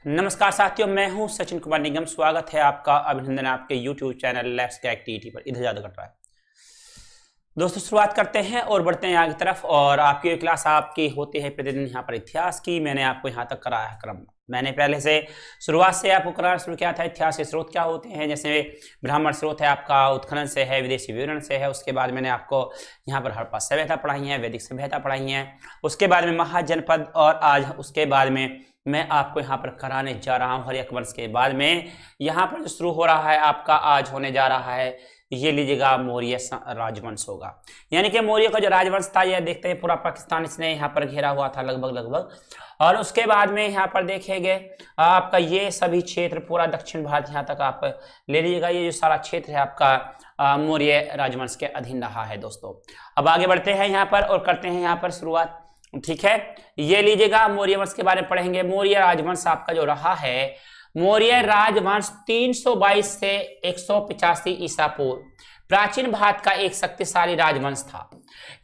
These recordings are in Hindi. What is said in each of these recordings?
नमस्कार साथियों, मैं हूं सचिन कुमार निगम। स्वागत है आपका, अभिनंदन आपके YouTube channel let's crack TET पर। इधर ज्यादा कट रहा है दोस्तों। शुरुआत करते हैं और बढ़ते हैं आगे तरफ। और आपकी क्लास आपकी होती है प्रतिदिन यहाँ पर इतिहास की। मैंने आपको यहाँ तक कराया है क्रम। मैंने पहले से शुरुआत से आपको कराना शुरू किया था। इतिहास के स्रोत क्या होते हैं, जैसे ब्राह्मण स्रोत है आपका, उत्खनन से है, विदेशी विवरण से है। उसके बाद मैंने आपको यहाँ पर हड़प्पा सभ्यता पढ़ाई है, वैदिक सभ्यता पढ़ाई है। उसके बाद में महाजनपद, और आज उसके बाद में मैं आपको यहाँ पर कराने जा रहा हूँ हर्यक वंश के बाद में। यहाँ पर जो शुरू हो रहा है आपका, आज होने जा रहा है, ये लीजिएगा मौर्य राजवंश होगा। यानी कि मौर्य का जो राजवंश था, यह देखते हैं पूरा पाकिस्तान इसने यहाँ पर घेरा हुआ था लगभग। और उसके बाद में यहाँ पर देखेंगे आपका ये सभी क्षेत्र, पूरा दक्षिण भारत यहाँ तक आप ले लीजिएगा। ये जो सारा क्षेत्र है आपका मौर्य राजवंश के अधीन रहा है दोस्तों। अब आगे बढ़ते हैं यहाँ पर और करते हैं यहाँ पर शुरुआत। ठीक है, ये लीजिएगा मौर्य वंश के बारे में पढ़ेंगे। मौर्य राजवंश आपका जो रहा है, मौर्य राजवंश 322 से 185 ईसा पूर्व प्राचीन भारत का एक शक्तिशाली राजवंश था।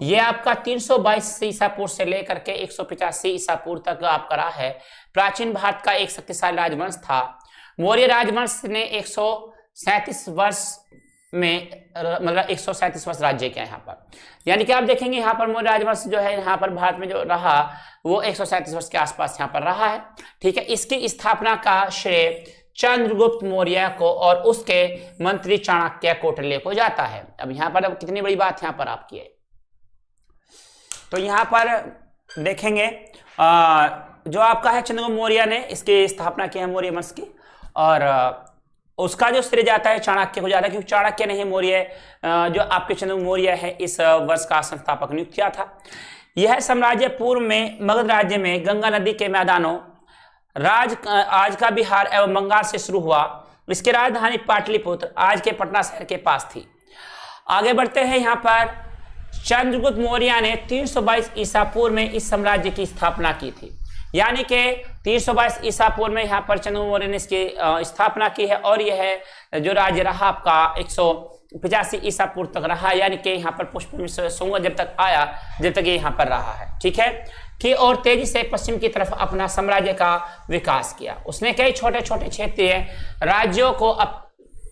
यह आपका 322 ईसा पूर्व से लेकर के 185 ईसा पूर्व तक आपका रहा है। प्राचीन भारत का एक शक्तिशाली राजवंश था। मौर्य राजवंश ने 137 वर्ष में, मतलब 137 वर्ष राज्य किया यहाँ पर। यानी कि आप देखेंगे यहाँ पर मौर्य राजवंश जो है यहाँ पर भारत में जो रहा, वो 137 वर्ष के आसपास यहाँ पर रहा है। ठीक है, इसकी स्थापना का श्रेय चंद्रगुप्त मौर्य को और उसके मंत्री चाणक्य कौटिल्य को जाता है। अब यहाँ पर अब कितनी बड़ी बात यहाँ पर आपकी है, तो यहाँ पर देखेंगे जो आपका है चंद्रगुप्त मौर्य ने इसकी स्थापना की है मौर्य वंश की, और उसका जो श्रेय जाता है चाणक्य को जाता है, क्योंकि चाणक्य ने ही मौर्य जो आपके चंद्रगुप्त मौर्य है इस वंश का संस्थापक नियुक्त किया था। यह साम्राज्य पूर्व में मगध राज्य में गंगा नदी के मैदानों आज का बिहार एवं बंगाल से शुरू हुआ। इसकी राजधानी पाटलिपुत्र आज के पटना शहर के पास थी। आगे बढ़ते हैं यहाँ पर। चंद्रगुप्त मौर्य ने 322 ईसा पूर्व में इस साम्राज्य की स्थापना की थी। यानी कि 322 ईसा पूर्व में यहाँ पर चंद्रगुप्त मौर्य ने इसकी स्थापना की है, और यह जो राज्य रहा आपका 185 ईसा पूर्व तक रहा। यानी कि यहाँ पर पुष्य संवत जब तक आया, जब तक ये यहाँ पर रहा है। ठीक है, कि और तेजी से पश्चिम की तरफ अपना साम्राज्य का विकास किया। उसने कई छोटे छोटे क्षेत्रीय राज्यों को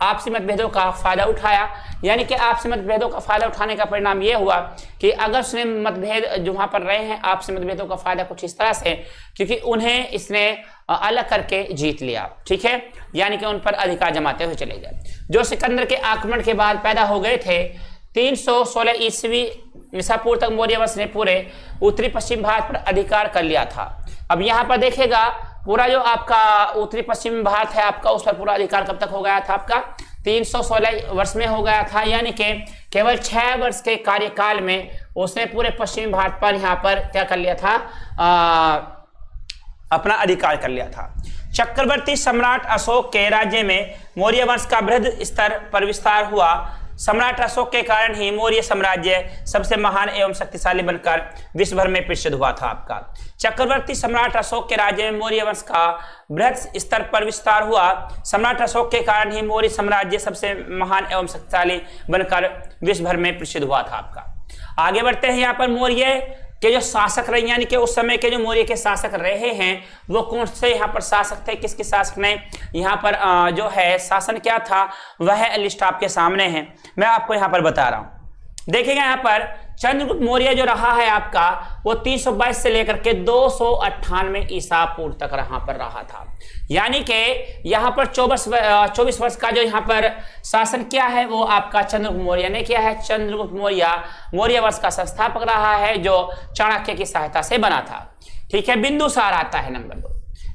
आपसी मतभेदों का फायदा उठाया। यानी कि आपसी मतभेदों का फायदा उठाने का परिणाम यह हुआ कि अगर उसने मतभेद जो वहां पर रहे हैं, आपसी मतभेदों का फायदा कुछ इस तरह से, क्योंकि उन्हें इसने अलग करके जीत लिया। ठीक है, यानी कि उन पर अधिकार जमाते हुए चले गए, जो सिकंदर के आक्रमण के बाद पैदा हो गए थे। 316 ईसा पूर्व तक मौर्य वंश ने पूरे उत्तरी पश्चिम भारत पर अधिकार कर लिया था। अब यहाँ पर देखेगा पूरा जो आपका उत्तरी पश्चिम भारत है आपका, उस पर पूरा अधिकार कब तक हो गया था आपका, 316 वर्ष में हो गया था। यानी कि केवल 6 वर्ष के कार्यकाल में उसने पूरे पश्चिमी भारत पर यहाँ पर क्या कर लिया था, अपना अधिकार कर लिया था। चक्रवर्ती सम्राट अशोक के राज्य में मौर्य वंश का बृहद स्तर पर विस्तार हुआ। सम्राट अशोक के कारण ही मौर्य साम्राज्य सबसे महान एवं शक्तिशाली बनकर विश्व भर में प्रसिद्ध हुआ था आपका। चक्रवर्ती सम्राट अशोक के राज्य में मौर्य वंश का बृहद स्तर पर विस्तार हुआ। सम्राट अशोक के कारण ही मौर्य साम्राज्य सबसे महान एवं शक्तिशाली बनकर विश्व भर में प्रसिद्ध हुआ था आपका। आगे बढ़ते हैं यहाँ पर। मौर्य के जो शासक रहे, यानी कि उस समय के जो मौर्य के शासक रहे हैं, वो कौन से यहाँ पर शासक थे, किसके शासक ने यहाँ पर जो है शासन क्या था, वह लिस्ट आपके सामने है। मैं आपको यहाँ पर बता रहा हूँ। देखिएगा यहाँ पर चंद्रगुप्त मौर्य जो रहा है आपका, वो 322 से लेकर के 298 ईसा पूर्व तक यहाँ पर रहा था। यानी कि यहाँ पर 24 वर्ष का जो यहाँ पर शासन किया है, वो आपका चंद्रगुप्त मौर्य ने किया है। चंद्रगुप्त मौर्य वंश का संस्थापक रहा है, जो चाणक्य की सहायता से बना था। ठीक है, बिंदुसार आता है नंबर 2।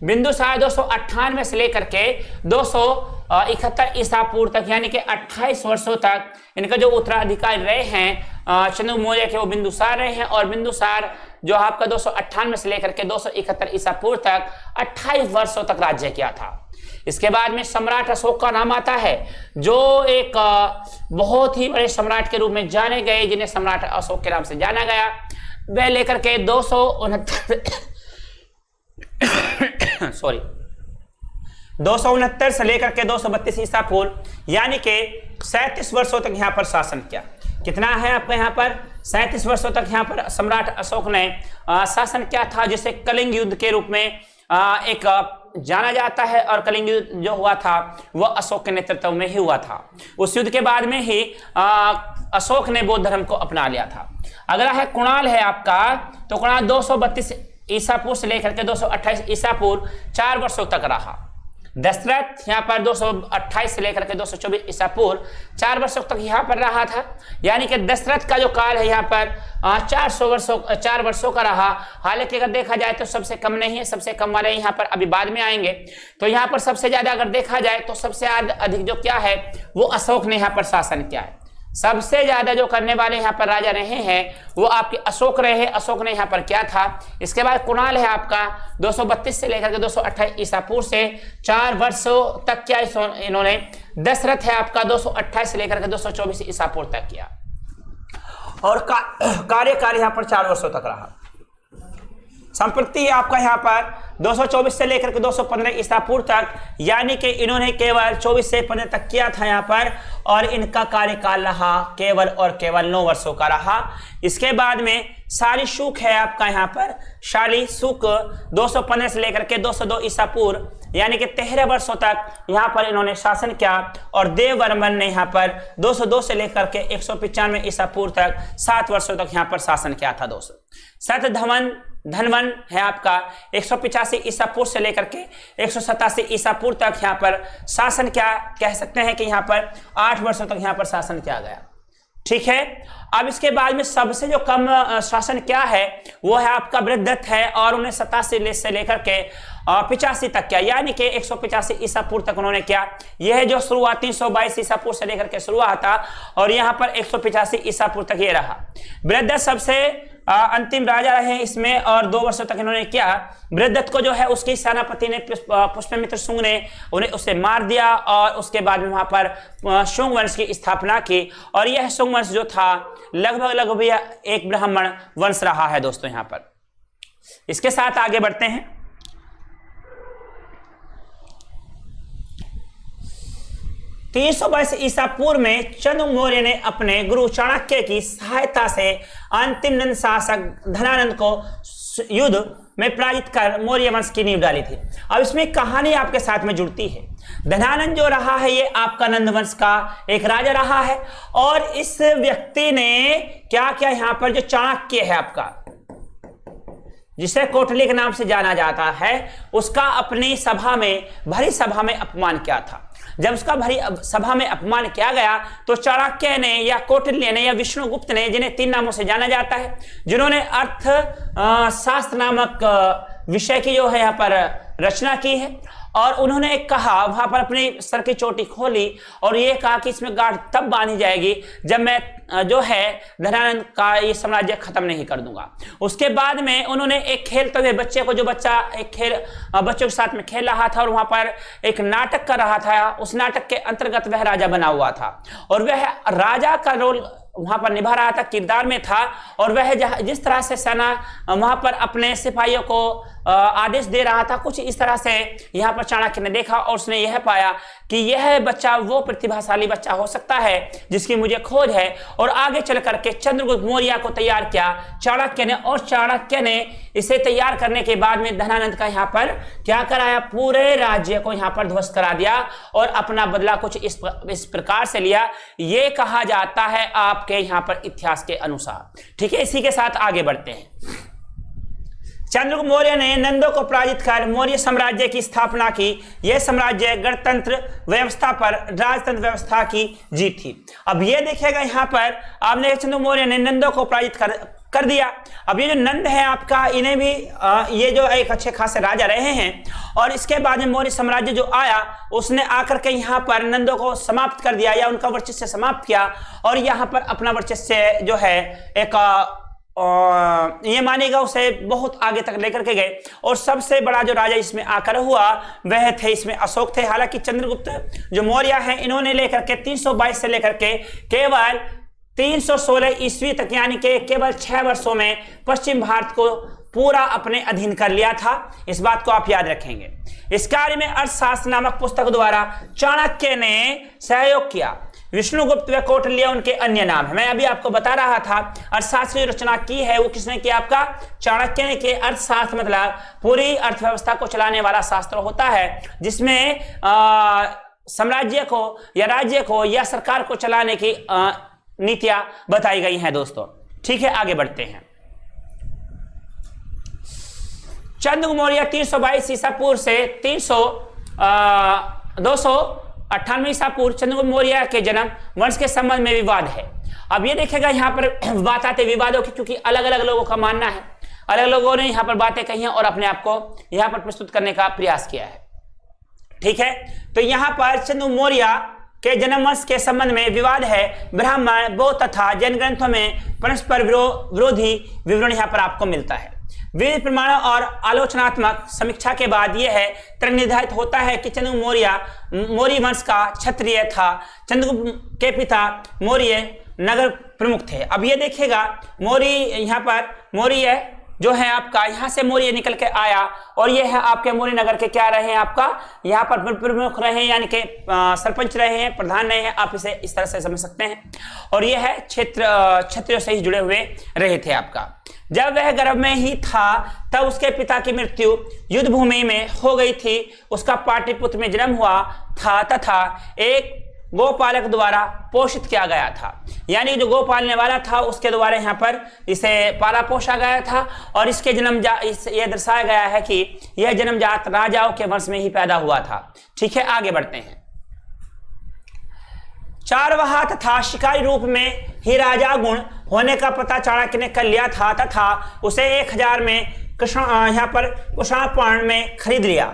बिंदुसार 298 से लेकर के 271 ईसा पूर्व तक, यानी कि 28 वर्षों तक इनका जो उत्तराधिकारी रहे हैं चंद्रगुप्त मौर्य के, वो बिंदुसार रहे हैं। और बिंदुसार जो आपका 298 से लेकर के 271 ईसा पूर्व तक 28 वर्षों तक राज्य किया था। इसके बाद में सम्राट अशोक का नाम आता है, जो एक बहुत ही बड़े सम्राट के रूप में जाने गए, जिन्हें सम्राट अशोक के नाम से जाना गया। वह लेकर के 269 से लेकर के 232 ईसा पूर्व, यानी कि 37 वर्षों तक यहाँ पर शासन किया। कितना है आपका यहाँ पर, 37 वर्षों तक यहाँ पर सम्राट अशोक ने शासन किया था, जिसे कलिंग युद्ध के रूप में एक जाना जाता है और कलिंग युद्ध जो हुआ था वह अशोक के नेतृत्व में ही हुआ था। उस युद्ध के बाद में ही अशोक ने बौद्ध धर्म को अपना लिया था। अगला है कुणाल है आपका, तो कुणाल 232 ईसा पूर्व से लेकर के 228 ईसा पूर्व 4 वर्षों तक रहा। दशरथ यहाँ पर 228 से लेकर के 224 ईसा पूर्व 4 वर्षों तक यहाँ पर रहा था। यानी कि दशरथ का जो काल है यहाँ पर 4 वर्षों का रहा। हालांकि अगर देखा जाए तो सबसे कम नहीं है, सबसे कम वाले यहाँ पर अभी बाद में आएंगे। तो यहाँ पर सबसे ज्यादा अगर देखा जाए तो सबसे अधिक जो क्या है वो अशोक ने यहाँ पर शासन किया है। सबसे ज्यादा जो करने वाले यहाँ पर राजा रहे हैं वो आपके अशोक रहे हैं। अशोक ने यहाँ पर क्या था। इसके बाद कुणाल है आपका 232 से लेकर के 228 ईसा पूर्व से 4 वर्षों तक क्या इन्होंने। दशरथ है आपका 228 से लेकर के 224 ईसा पूर्व तक किया और कार्यकाल यहाँ पर 4 वर्षों तक रहा। संप्रति आपका यहाँ पर 224 से लेकर के 215 ईसा पूर्व तक, यानी कि इन्होंने केवल 24 से 15 तक किया था यहाँ पर, और इनका कार्यकाल रहा केवल और केवल 9 वर्षों का रहा। इसके बाद में शालीशुक है आपका यहाँ पर, शालीशुक 215 से लेकर के 202 ईसा पूर्व, यानी कि 13 वर्षों तक यहाँ पर इन्होंने शासन किया। और देववर्मन ने यहाँ पर 202 से लेकर के 195 ईसा पूर्व तक 7 वर्षों तक यहाँ पर शासन किया था दोस्तों। धनवन है आपका 185 ईसा पूर्व से लेकर के 187 ईसा पूर्व तक यहाँ पर शासन क्या कह सकते हैं कि यहाँ पर 8 वर्षों तक यहाँ पर शासन किया गया। ठीक है। अब इसके बाद में सबसे जो कम शासन क्या है वो है आपका बृहद्रथ है, और उन्हें 87 से लेकर के 85 तक किया, यानी कि 185 ईसा पूर्व तक उन्होंने किया। यह है जो शुरुआत 322 ईसा पूर्व से लेकर के शुरुआत था, और यहाँ पर 185 ईसा पूर्व तक ये रहा। बृहद्रथ सबसे अंतिम राजा रहे इसमें, और 2 वर्षों तक इन्होंने किया। बृहद्रथ को जो है उसकी सेनापति ने पुष्यमित्र शुंग ने उन्हें उसे मार दिया, और उसके बाद में वहां पर शुंग वंश की स्थापना की। और यह शुंग वंश जो था लगभग एक ब्राह्मण वंश रहा है दोस्तों यहाँ पर। इसके साथ आगे बढ़ते हैं। ईसा पूर्व में चंद्रगुप्त मौर्य ने अपने गुरु चाणक्य की सहायता से अंतिम नंद शासक धनानंद को युद्ध में पराजित कर मौर्य वंश की नींव डाली थी। अब इसमें कहानी आपके साथ में जुड़ती है। धनानंद जो रहा है ये आपका नंद वंश का एक राजा रहा है, और इस व्यक्ति ने क्या किया यहाँ पर, जो चाणक्य है आपका, जिसे कोटली के नाम से जाना जाता है, उसका अपनी सभा में, भरी सभा में अपमान किया था। जब उसका भरी सभा में अपमान किया गया तो चाणक्य ने या कौटिल्य ने या विष्णुगुप्त ने, जिन्हें 3 नामों से जाना जाता है, जिन्होंने अर्थ शास्त्र नामक विषय की जो है यहाँ पर रचना की है, और उन्होंने एक कहा, वहां पर अपनी सर की चोटी खोली और ये कहा कि इसमें गांठ तब बांधी जाएगी जब मैं जो है धनानंद का ये साम्राज्य खत्म नहीं कर दूंगा। उसके बाद में उन्होंने एक खेलते हुए बच्चे को, जो बच्चा एक खेल बच्चों के साथ में खेल रहा था और वहां पर एक नाटक कर रहा था, उस नाटक के अंतर्गत वह राजा बना हुआ था, और वह राजा का रोल वहां पर निभा रहा था, किरदार में था। और वह जिस तरह से सेना वहां पर अपने सिपाहियों को आदेश दे रहा था, कुछ इस तरह से यहाँ पर चाणक्य ने देखा, और उसने यह पाया कि यह बच्चा वो प्रतिभाशाली बच्चा हो सकता है जिसकी मुझे खोज है, और आगे चल करके चंद्रगुप्त मौर्य को तैयार किया चाणक्य ने। और चाणक्य ने इसे तैयार करने के बाद में धनानंद का यहाँ पर क्या कराया, पूरे राज्य को यहाँ पर ध्वस्त करा दिया और अपना बदला कुछ इस प्रकार से लिया। ये कहा जाता है आपके यहाँ पर इतिहास के अनुसार। ठीक है, इसी के साथ आगे बढ़ते हैं। चंद्रगुप्त मौर्य ने नंदों को पराजित कर मौर्य साम्राज्य की स्थापना की। यह साम्राज्य गणतंत्र व्यवस्था पर राजतंत्र व्यवस्था की जीत थी। अब यह देखिएगा यहाँ पर आपने चंद्रगुप्त मौर्य ने नंदों को पराजित कर दिया। अब ये जो नंद है आपका, इन्हें भी ये जो एक अच्छे खासे राजा रहे हैं, और इसके बाद में मौर्य साम्राज्य जो आया उसने आकर के यहाँ पर नंदों को समाप्त कर दिया या उनका वर्चस्व समाप्त किया, और यहाँ पर अपना वर्चस्व जो है एक ये मानेगा उसे बहुत आगे तक लेकर के गए। और सबसे बड़ा जो राजा इसमें आकर हुआ वह थे, इसमें अशोक थे। हालांकि चंद्रगुप्त जो मौर्य हैं इन्होंने लेकर के 322 से लेकर के केवल 316 ईस्वी तक, यानी कि केवल 6 वर्षों में पश्चिम भारत को पूरा अपने अधीन कर लिया था। इस बात को आप याद रखेंगे। इस कार्य में अर्थशास्त्र नामक पुस्तक द्वारा चाणक्य ने सहयोग किया। विष्णुगुप्त व कौटिल्य उनके अन्य नाम है। मैं अभी आपको बता रहा था अर्थशास्त्र की रचना की है वो किसने किया, आपका चाणक्य ने। के अर्थशास्त्र मतलब पूरी अर्थव्यवस्था को चलाने वाला शास्त्र होता है जिसमें साम्राज्य को या राज्य को या सरकार को चलाने की नीतियां बताई गई हैं दोस्तों। ठीक है, आगे बढ़ते हैं। चंद्रगुप्त मौर्य 322 ईसा पूर्व से 298 ईसा पूर्व चंद्रगुप्त मौर्य के जन्म वंश के संबंध में विवाद है। अब ये देखेगा यहाँ पर बात आते विवादों की, क्योंकि अलग अलग लोगों का मानना है, अलग लोगों ने यहाँ पर बातें कही हैं और अपने आप को यहाँ पर प्रस्तुत करने का प्रयास किया है। ठीक है, तो यहाँ पर चंद्रगुप्त मौर्य के जन्म वंश के संबंध में विवाद है। ब्राह्मण, बौद्ध तथा जैन ग्रंथों में परस्पर विरोधी विवरण यहाँ पर आपको मिलता है। विविध प्रमाणों और आलोचनात्मक समीक्षा के बाद यह है तर्क निर्धारित होता है कि चंद्रगुप्त मौर्य वंश का क्षत्रिय था। चंद्रगुप्त के पिता मौर्य नगर प्रमुख थे। अब ये देखेगा मौर्य, यहाँ पर मौर्य जो है आपका यहाँ से मौर्य निकल के आया और ये है आपके मौर्य नगर के क्या रहे हैं, आपका यहाँ पर प्रमुख रहे हैं, यानी कि सरपंच रहे हैं, प्रधान रहे हैं, आप इसे इस तरह से समझ सकते हैं। और ये है क्षत्रियों से ही जुड़े हुए रहे थे आपका। जब वह गर्भ में ही था तब उसके पिता की मृत्यु युद्ध भूमि में हो गई थी। उसका पाटलिपुत्र में जन्म हुआ था तथा एक गोपालक द्वारा पोषित किया गया था, यानी जो गो पालने वाला था उसके द्वारा यहाँ पर इसे पाला पोषा गया था। और इसके यह दर्शाया गया है कि यह जन्मजात राजाओं के वंश में ही पैदा हुआ था। ठीक है, आगे बढ़ते हैं। चारवाहा तथा शिकारी रूप में ही राजा गुण होने का पता चाणक्य ने कर लिया था तथा उसे 1000 में यहाँ पर कुशाण में खरीद लिया।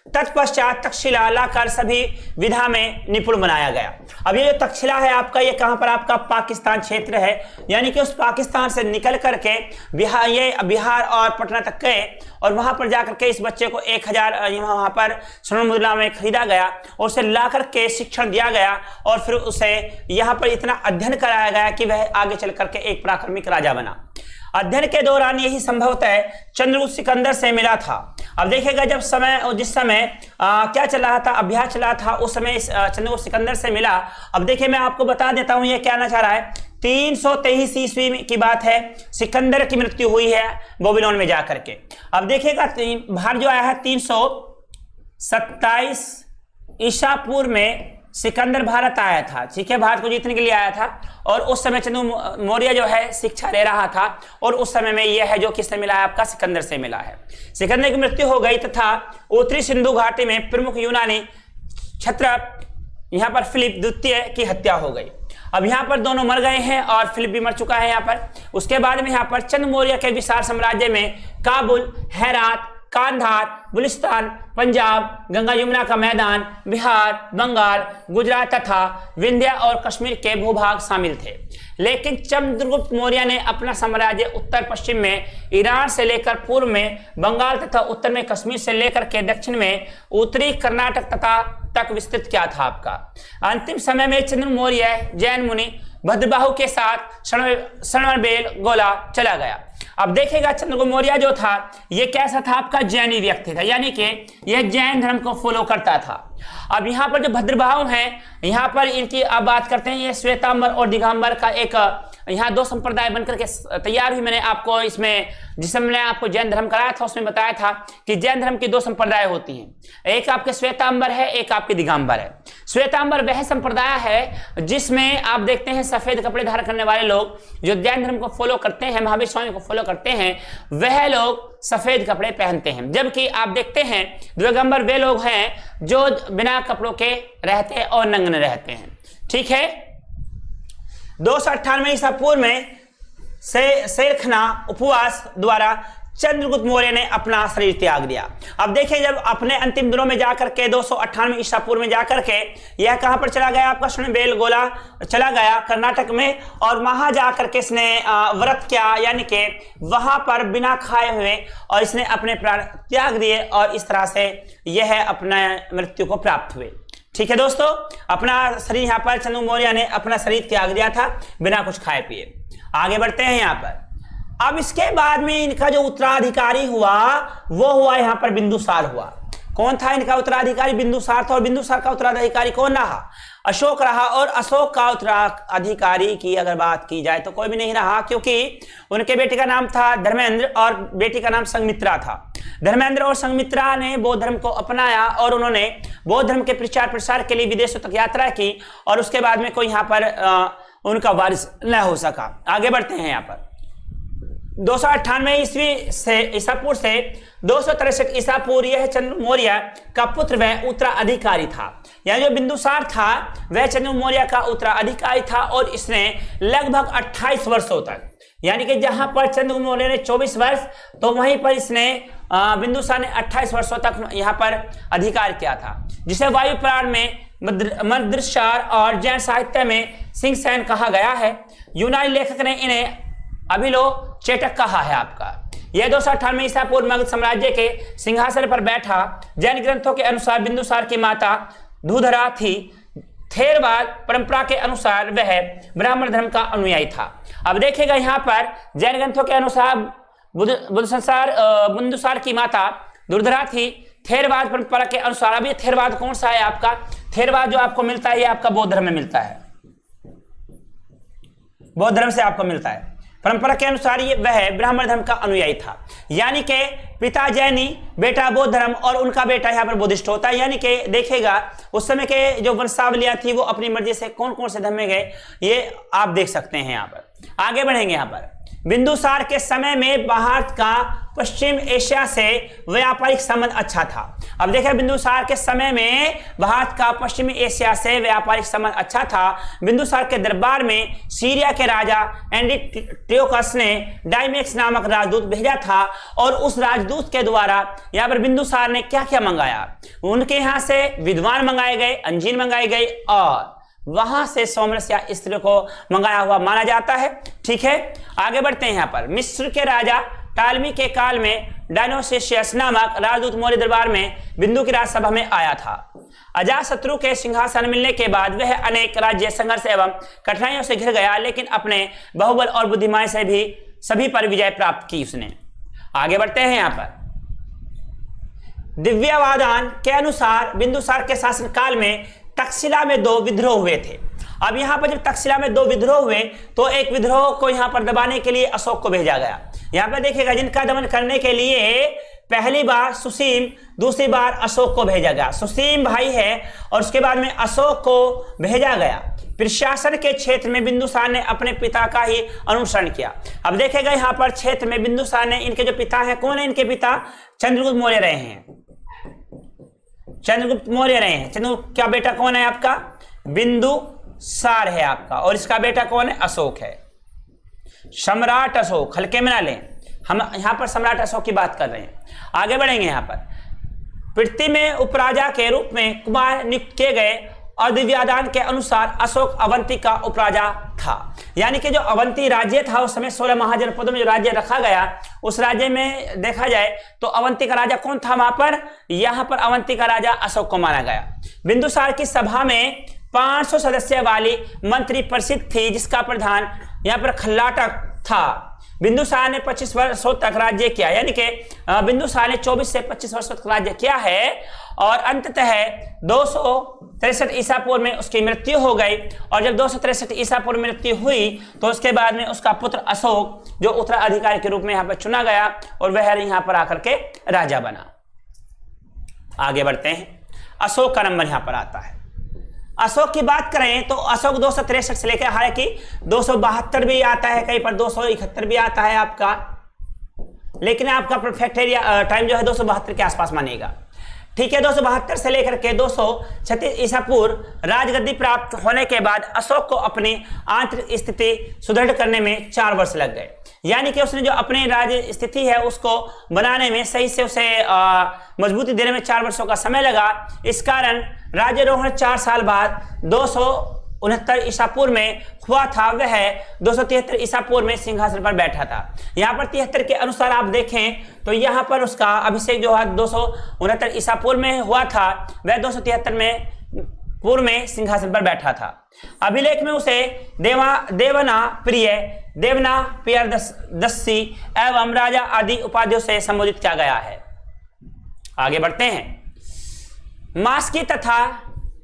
तत्पश्चात तक्षशिला लाकर सभी विधा में निपुण बनाया गया। अब ये जो तक्षशिला है आपका, ये कहां पर आपका पाकिस्तान क्षेत्र है, यानी कि उस पाकिस्तान से निकल करके बिहार और पटना तक गए और वहां पर जाकर के इस बच्चे को 1000 वहां पर स्वर्ण मुद्रा में खरीदा गया और उसे ला करके शिक्षण दिया गया और फिर उसे यहाँ पर इतना अध्ययन कराया गया कि वह आगे चल करके एक पराक्रमिक राजा बना। अध्ययन के दौरान यही संभवतः चंद्रगुप्त सिकंदर से मिला था। अब देखिएगा जिस समय क्या चल रहा था, अभ्यास चला था, उस समय चंद्रगुप्त सिकंदर से मिला। अब देखिए मैं आपको बता देता हूं ये क्या कहना चाह रहा है। 323 ईस्वी की बात है, सिकंदर की मृत्यु हुई है बेबीलोन में जाकर के। अब देखिएगा बाहर जो आया है 327 ईसा पूर्व में सिकंदर भारत आया था। ठीक है, भारत को जीतने के लिए आया था और उस समय चंद्रगुप्त मौर्य जो है शिक्षा ले रहा था और उस समय में यह है जो किससे मिला है, आपका सिकंदर से मिला है। सिकंदर की मृत्यु हो गई तथा उत्तरी सिंधु घाटी में प्रमुख यूनानी क्षत्रप यहाँ पर फिलिप द्वितीय की हत्या हो गई। अब यहाँ पर दोनों मर गए हैं और फिलिप भी मर चुका है यहाँ पर। उसके बाद में यहाँ पर चंद्र मौर्य के विशाल साम्राज्य में काबुल, हेरात, कांधार, बुलिस्तान, पंजाब, गंगा यमुना का मैदान, बिहार, बंगाल, गुजरात तथा विंध्य और कश्मीर के भूभाग शामिल थे। लेकिन चंद्रगुप्त मौर्य ने अपना साम्राज्य उत्तर पश्चिम में ईरान से लेकर पूर्व में बंगाल तथा उत्तर में कश्मीर से लेकर के दक्षिण में उत्तरी कर्नाटक तक विस्तृत किया था आपका। अंतिम समय में चंद्र मौर्य जैन मुनि भद्रबाहु के साथ शरणबेल गोला चला गया। अब देखेगा चंद्रगुप्त मौर्य जो था ये कैसा था, आपका जैनी व्यक्ति था, यानी कि यह जैन धर्म को फॉलो करता था। अब यहाँ पर जो भद्रबाहु हैं, यहाँ पर इनकी अब बात करते हैं, ये श्वेतांबर और दिगंबर का एक यहाँ दो संप्रदाय बनकर के तैयार हुई। मैंने आपको इसमें जिस समय मैंने आपको जैन धर्म कराया था उसमें बताया था कि जैन धर्म की दो संप्रदाय होती हैं, एक आपके श्वेतांबर है, एक आपके दिगंबर है। श्वेतांबर वह संप्रदाय है जिसमें आप देखते हैं सफेद कपड़े धारण करने वाले लोग जो जैन धर्म को फॉलो करते हैं, महावीर स्वामी को फॉलो करते हैं, वह लोग सफेद कपड़े पहनते हैं। जबकि आप देखते हैं दिगंबर वे लोग हैं जो बिना कपड़ों के रहते हैं और नग्न रहते हैं। ठीक है, 298 ईसा पूर्व में शेरखना उपवास द्वारा चंद्रगुप्त मौर्य ने अपना शरीर त्याग दिया। अब देखिए जब अपने अंतिम दिनों में जाकर के 298 ईसा पूर्व में जाकर के यह कहां पर चला गया, आपका शरणबेल गोला चला गया कर्नाटक में और वहां जाकर के इसने व्रत किया, यानी कि वहां पर बिना खाए हुए और इसने अपने प्राण त्याग दिए और इस तरह से यह अपने मृत्यु को प्राप्त हुए। ठीक है दोस्तों, अपना शरीर यहाँ पर चंद्रगुप्त मौर्य ने अपना शरीर त्याग दिया था बिना कुछ खाए पिए। आगे बढ़ते हैं यहाँ पर। अब इसके बाद में इनका जो उत्तराधिकारी हुआ वो हुआ यहाँ पर बिंदुसार हुआ। कौन था इनका उत्तराधिकारी? बिंदुसार था। और बिंदुसार का उत्तराधिकारी कौन रहा? अशोक रहा। और अशोक का उत्तराधिकारी की अगर बात की जाए तो कोई भी नहीं रहा, क्योंकि उनके बेटे का नाम था धर्मेंद्र और बेटी का नाम संघमित्रा था। धर्मेंद्र और संघमित्रा ने बौद्ध धर्म को अपनाया और उन्होंने बौद्ध धर्म के प्रचार प्रसार के लिए विदेशों तक यात्रा की, और उसके बाद में कोई यहाँ पर उनका वारिस न हो सका। आगे बढ़ते हैं। यहाँ पर 298 ईस्वी से ईसा पूर्व से 263 ईसा पूर्व यह चंद्रगुप्त मौर्य का पुत्र वह उत्तराधिकारी था। यानी जो बिंदुसार था वह चंद्रगुप्त मौर्य का उत्तराधिकारी था, और इसने लगभग 28 वर्षों तक, यानी कि जहां पर चंद्रगुप्त मौर्य ने 24 वर्ष, तो वहीं पर इसने बिंदुसार ने 28 वर्षों तक यहाँ पर अधिकार किया था, जिसे वायु पुराण में मद्रसार और जैन साहित्य में सिंहसेन कहा गया है। यूनानी लेखक ने इन्हें अभिलोचेटक कहा है आपका। यह 298 ईसा पूर्व मगध साम्राज्य के सिंहासन पर बैठा। जैन ग्रंथों के अनुसार बिंदुसार की माता धूधरा थी। थेरवाद परंपरा के अनुसार वह ब्राह्मण धर्म का अनुयायी था। अब देखिएगा यहाँ पर जैन ग्रंथों के अनुसार बिंदुसार की माता धूधरा थी। थेरवाद परंपरा के अनुसार, अब ये थेरवाद कौन सा है आपका? थेरवाद जो आपको मिलता है ये आपका बौद्ध धर्म में मिलता है, बौद्ध धर्म से आपको मिलता है। परंपरा के अनुसार ये वह ब्राह्मण धर्म का अनुयायी था, यानी कि पिता जैनी, बेटा बौद्ध धर्म, और उनका बेटा यहाँ पर बुद्धिस्ट होता है। यानी कि देखिएगा उस समय के जो वंशावलियां थी वो अपनी मर्जी से कौन कौन से धर्म में गए, ये आप देख सकते हैं। यहाँ पर आगे बढ़ेंगे। यहाँ पर बिंदुसार के समय में भारत का पश्चिम एशिया से व्यापारिक संबंध अच्छा था। अब देखिए बिंदुसार के समय में भारत का पश्चिमी एशिया से व्यापारिक संबंध अच्छा था। बिंदुसार के दरबार में सीरिया के राजा एंटियोकस ने डायमेक्स नामक राजदूत भेजा था, और उस राजदूत के द्वारा यहाँ पर बिंदुसार ने क्या क्या मंगाया? उनके यहाँ से विद्वान मंगाए गए, अंजीर मंगाई गई, और वहां से सोमरस या स्त्री को मंगाया हुआ माना जाता है। ठीक है, आगे बढ़ते हैं। यहाँ पर मिस्र के राजा टालमी के काल में डायनोसियस नामक राजदूत मौर्य दरबार में बिंदु की राजसभा में आया था। अजातशत्रु के सिंहासन मिलने के बाद वह अनेक राज्य संघर्ष एवं कठिनाइयों से घिर गया, लेकिन अपने बहुबल और बुद्धिमानी से भी सभी पर विजय प्राप्त की उसने। आगे बढ़ते हैं। यहाँ पर दिव्यवादान के अनुसार बिंदुसार के शासन काल में तक्षशिला में 2 विद्रोह हुए थे। अब यहाँ पर जब तक्षशिला में 2 विद्रोह हुए तो एक विद्रोह को यहाँ पर दबाने के लिए अशोक को भेजा गया। यहाँ पर देखिएगा जिनका दमन करने के लिए पहली बार सुसीम, दूसरी बार अशोक को भेजा गया। सुसीम भाई है और उसके बाद में अशोक को भेजा गया। प्रशासन के क्षेत्र में बिंदुसार ने अपने पिता का ही अनुसरण किया। अब देखेगा यहाँ पर क्षेत्र में बिंदुसार ने, इनके जो पिता हैं, कौन है इनके पिता? चंद्रगुप्त मौर्य रहे हैं। चंद्रगुप्त मौर्य रहे हैं। चंद्रगुप्त का बेटा कौन है आपका? बिंदुसार है आपका, और इसका बेटा कौन है? अशोक है। सम्राट अशोक, हल्के में ना लें, हम यहां पर सम्राट अशोक की बात कर रहे हैं। आगे बढ़ेंगे। यहां पर पृथ्वी में उपराजा के रूप में कुमार नियुक्त किए गए, और दिव्यादान के अनुसार अशोक अवंती का उपराजा था। यानी कि जो अवंती राज्य था उस समय 16 महाजनपदों में जो राज्य रखा गया, उस राज्य में देखा जाए तो अवंती का राजा कौन था वहां पर? यहां पर अवंती का राजा अशोक को माना गया। बिंदुसार की सभा में 500 सदस्य वाली मंत्री परिषद थी, जिसका प्रधान यहाँ पर खल्लाटक था। बिंदुसार ने 25 वर्षों तक राज्य किया, यानी कि बिंदुसार ने 24 से 25 वर्षों तक राज्य किया है, और अंततः 263 ईसा पूर्व में उसकी मृत्यु हो गई। और जब 263 ईसा पूर्व में मृत्यु हुई तो उसके बाद में उसका पुत्र अशोक जो उत्तराधिकारी के रूप में यहाँ पर चुना गया, और वह यहाँ पर आकर के राजा बना। आगे बढ़ते हैं। अशोक का नंबर यहाँ पर आता है। अशोक की बात करें तो अशोक 263 से लेकर, हालांकि 272 भी आता है, कहीं पर 271 भी आता है आपका, लेकिन आपका परफेक्ट एरिया टाइम जो है 272 के आसपास मानिएगा। ठीक है, 272 से लेकर के 236 ईसा पूर्व राजगद्दी प्राप्त होने के बाद अशोक को अपनी आंतरिक स्थिति सुदृढ़ करने में 4 वर्ष लग गए। यानी कि उसने जो अपनी राज स्थिति है उसको बनाने में, सही से उसे मजबूती देने में 4 वर्षों का समय लगा। इस कारण राज्यारोहण 4 साल बाद 269 ईसा पूर्व में हुआ था। वह 273 ईसा पूर्व में सिंहासन पर बैठा था। यहाँ पर 73 के अनुसार आप देखें तो यहाँ पर उसका अभिषेक जो है 269 ईसा पूर्व में हुआ था, वह 273 में पूर्व में सिंहासन पर बैठा था। अभिलेख में उसे देवना प्रियदर्शी एवं राजा आदि उपाधियों से संबोधित किया गया है। आगे बढ़ते हैं। मास्की तथा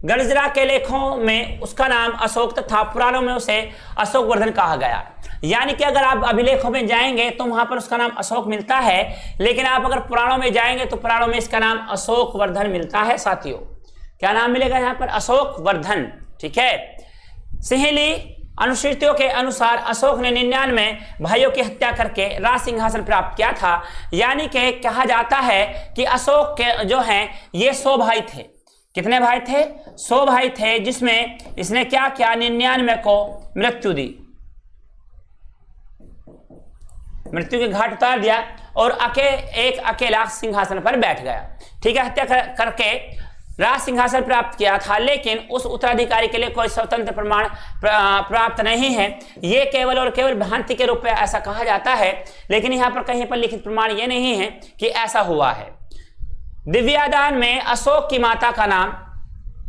गणजरा के लेखों में उसका नाम अशोक तथा पुराणों में उसे अशोक वर्धन कहा गया। यानी कि अगर आप अभिलेखों में जाएंगे तो वहां पर उसका नाम अशोक मिलता है, लेकिन आप अगर पुराणों में जाएंगे तो पुराणों में इसका नाम अशोक वर्धन मिलता है। साथियों क्या नाम मिलेगा यहाँ पर? अशोक वर्धन। ठीक है। सिंहली अनुसूचियों के अनुसार अशोक ने 99 भाइयों की हत्या करके राज सिंहासन प्राप्त किया था। यानी कि कहा जाता है कि अशोक के जो हैं ये 100 भाई थे। कितने भाई थे? 100 भाई थे, जिसमें इसने क्या किया? 99 को मृत्यु दी, मृत्यु के घाट उतार दिया और एक अकेला सिंहासन पर बैठ गया। ठीक है। हत्या करके राज सिंहासन प्राप्त किया था, लेकिन उस उत्तराधिकारी के लिए कोई स्वतंत्र प्रमाण प्राप्त नहीं है। ये केवल और केवल भ्रांति के रूप में ऐसा कहा जाता है, लेकिन यहाँ पर कहीं पर लिखित प्रमाण ये नहीं है कि ऐसा हुआ है। दिव्यादान में अशोक की माता का नाम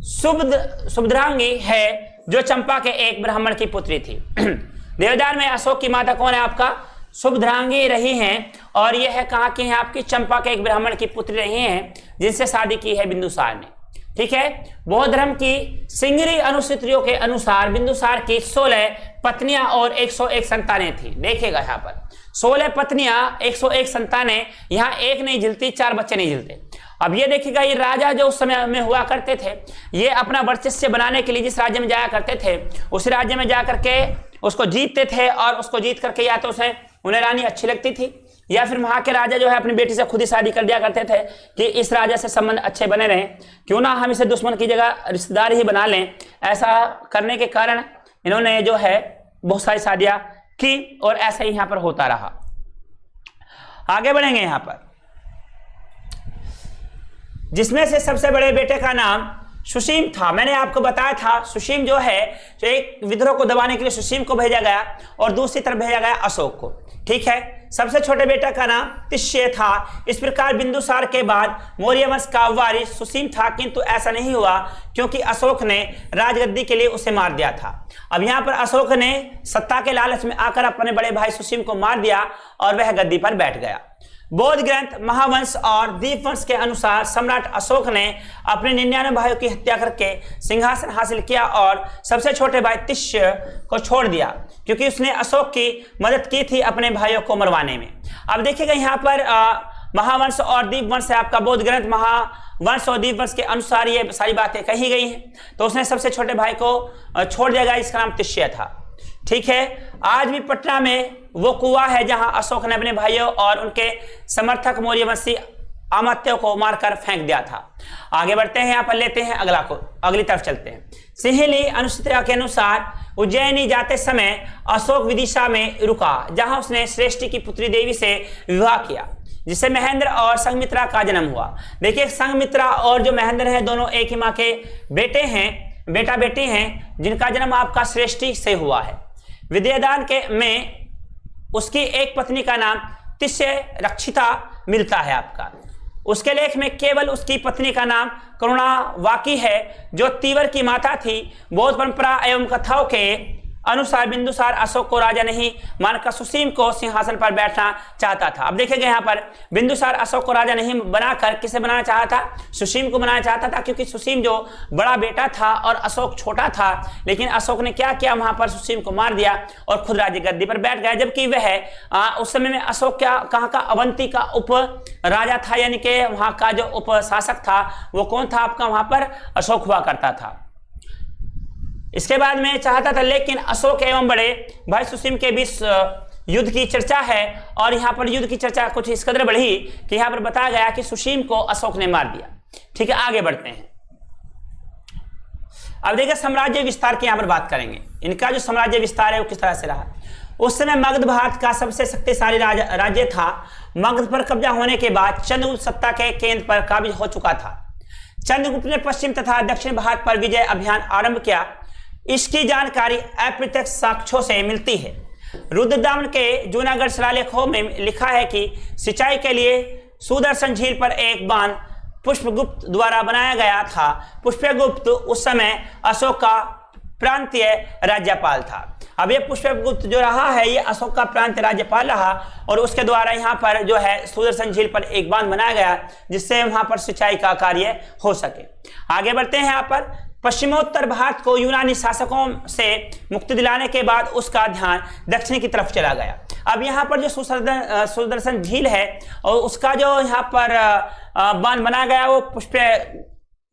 सुभद्रांगी है, जो चंपा के एक ब्राह्मण की पुत्री थी। दिव्यादान में अशोक की माता कौन है? आपका सुभद्रांगी रही हैं, और यह है कहाँ की है? आपकी चंपा के एक ब्राह्मण की पुत्री रही हैं, जिनसे शादी की है बिंदुसार ने। ठीक है। बौद्ध धर्म की सिंगरी अनुसूत्रियों के अनुसार बिंदुसार की 16 पत्नियां और 101 संतानें थी। देखिएगा यहाँ पर 16 पत्नियां, 101 संतानें, यहाँ एक नहीं झिलती, 4 बच्चे नहीं झिलते। अब ये देखिएगा, ये राजा जो उस समय में हुआ करते थे, ये अपना वर्चस्व बनाने के लिए जिस राज्य में जाया करते थे, उस राज्य में जा करके उसको जीतते थे, और उसको जीत करके या तो उन्हें रानी अच्छी लगती थी, या फिर वहां के राजा जो है अपनी बेटी से खुद ही शादी कर दिया करते थे कि इस राजा से संबंध अच्छे बने रहें, क्यों ना हम इसे दुश्मन की जगह रिश्तेदार ही बना लें। ऐसा करने के कारण इन्होंने जो है बहुत सारी शादियां की, और ऐसा ही यहां पर होता रहा। आगे बढ़ेंगे यहाँ पर, जिसमें से सबसे बड़े बेटे का नाम सुसीम था। मैंने आपको बताया था सुसीम जो है, जो एक विद्रोह को दबाने के लिए सुसीम को भेजा गया, और दूसरी तरफ भेजा गया अशोक को। ठीक है। सबसे छोटे बेटा का नाम तिष्य था। इस प्रकार बिंदुसार के बाद मौर्य वंश का वारिस सुसीम था, किंतु ऐसा नहीं हुआ क्योंकि अशोक ने राजगद्दी के लिए उसे मार दिया था। अब यहाँ पर अशोक ने सत्ता के लालच में आकर अपने बड़े भाई सुसीम को मार दिया, और वह गद्दी पर बैठ गया। बौद्ध ग्रंथ महावंश और दीपवंश के अनुसार सम्राट अशोक ने अपने 99 भाइयों की हत्या करके सिंहासन हासिल किया, और सबसे छोटे भाई तिष्य को छोड़ दिया, क्योंकि उसने अशोक की मदद की थी अपने भाइयों को मरवाने में। अब देखिएगा यहाँ पर महावंश और दीपवंश है आपका, बौद्ध ग्रंथ महावंश और दीपवंश के अनुसार ये सारी बातें कही गई हैं। तो उसने सबसे छोटे भाई को छोड़ दिया गया, इसका नाम तिष्य था। ठीक है। आज भी पटना में वो कुआं है जहां अशोक ने अपने भाइयों और उनके समर्थक मौर्यवंशी अमात्यों को मारकर फेंक दिया था। आगे बढ़ते हैं, यहाँ पर लेते हैं अगली तरफ चलते हैं। सिंहली अनुसूत्रिया के अनुसार उज्जैनी जाते समय अशोक विदिशा में रुका, जहां उसने श्रेष्ठी की पुत्री देवी से विवाह किया, जिससे महेंद्र और संघमित्रा का जन्म हुआ। देखिए, संघमित्रा और जो महेंद्र है, दोनों एक ही माँ के बेटे हैं, बेटा बेटी हैं, जिनका जन्म आपका श्रेष्ठी से हुआ है। विद्यादान में उसकी एक पत्नी का नाम तिष्य रक्षिता मिलता है आपका। उसके लेख में केवल उसकी पत्नी का नाम करुणावाकी है, जो तीवर की माता थी। बौद्ध परंपरा एवं कथाओं के अनुसार बिंदुसार अशोक को राजा नहीं मानकर सुसीम को सिंहासन पर बैठना चाहता था। अब देखिएगा यहाँ पर बिंदुसार अशोक को राजा नहीं बनाकर किसे बनाना चाहता था? सुसीम को बनाना चाहता था, क्योंकि सुसीम जो बड़ा बेटा था और अशोक छोटा था। लेकिन अशोक ने क्या किया? वहां पर सुसीम को मार दिया और खुद राज्य गद्दी पर बैठ गया, जबकि वह उस समय में अशोक कहाँ का? अवंती का उप राजा था, यानी कि वहां का जो उप शासक था वो कौन था आपका? वहां पर अशोक हुआ करता था। इसके बाद में चाहता था, लेकिन अशोक एवं बड़े भाई सुसीम के बीच युद्ध की चर्चा है, और यहाँ पर युद्ध की चर्चा कुछ इस कदर बढ़ी कि यहाँ पर बताया गया कि सुसीम को अशोक ने मार दिया। ठीक है, आगे बढ़ते हैं। अब देखिए साम्राज्य विस्तार की यहाँ पर बात करेंगे। इनका जो साम्राज्य विस्तार है वो किस तरह से रहा। उस समय मगध भारत का सबसे शक्तिशाली राज्य था। मगध पर कब्जा होने के बाद चंद्रगुप्त सत्ता के केंद्र पर काबिज हो चुका था। चंद्रगुप्त ने पश्चिम तथा दक्षिण भारत पर विजय अभियान आरंभ किया। इसकी जानकारी अप्रत्यक्ष साक्ष्यों से मिलती है। रुद्रदामन के जूनागढ़ शिलालेखों में लिखा है कि सिंचाई के लिए सुदर्शन झील पर एक बांध पुष्पगुप्त द्वारा बनाया गया था। पुष्पगुप्त उस समय अशोक का प्रांतीय राज्यपाल था। अब ये पुष्पगुप्त जो रहा है ये अशोक का प्रांत राज्यपाल रहा और उसके द्वारा यहाँ पर जो है सुदर्शन झील पर एक बांध बनाया गया जिससे वहां पर सिंचाई का कार्य हो सके। आगे बढ़ते हैं। यहाँ पर पश्चिमोत्तर भारत को यूनानी शासकों से मुक्ति दिलाने के बाद उसका ध्यान दक्षिण की तरफ चला गया। अब यहाँ पर जो सुदर्शन झील है और उसका जो यहाँ पर बांध बनाया गया वो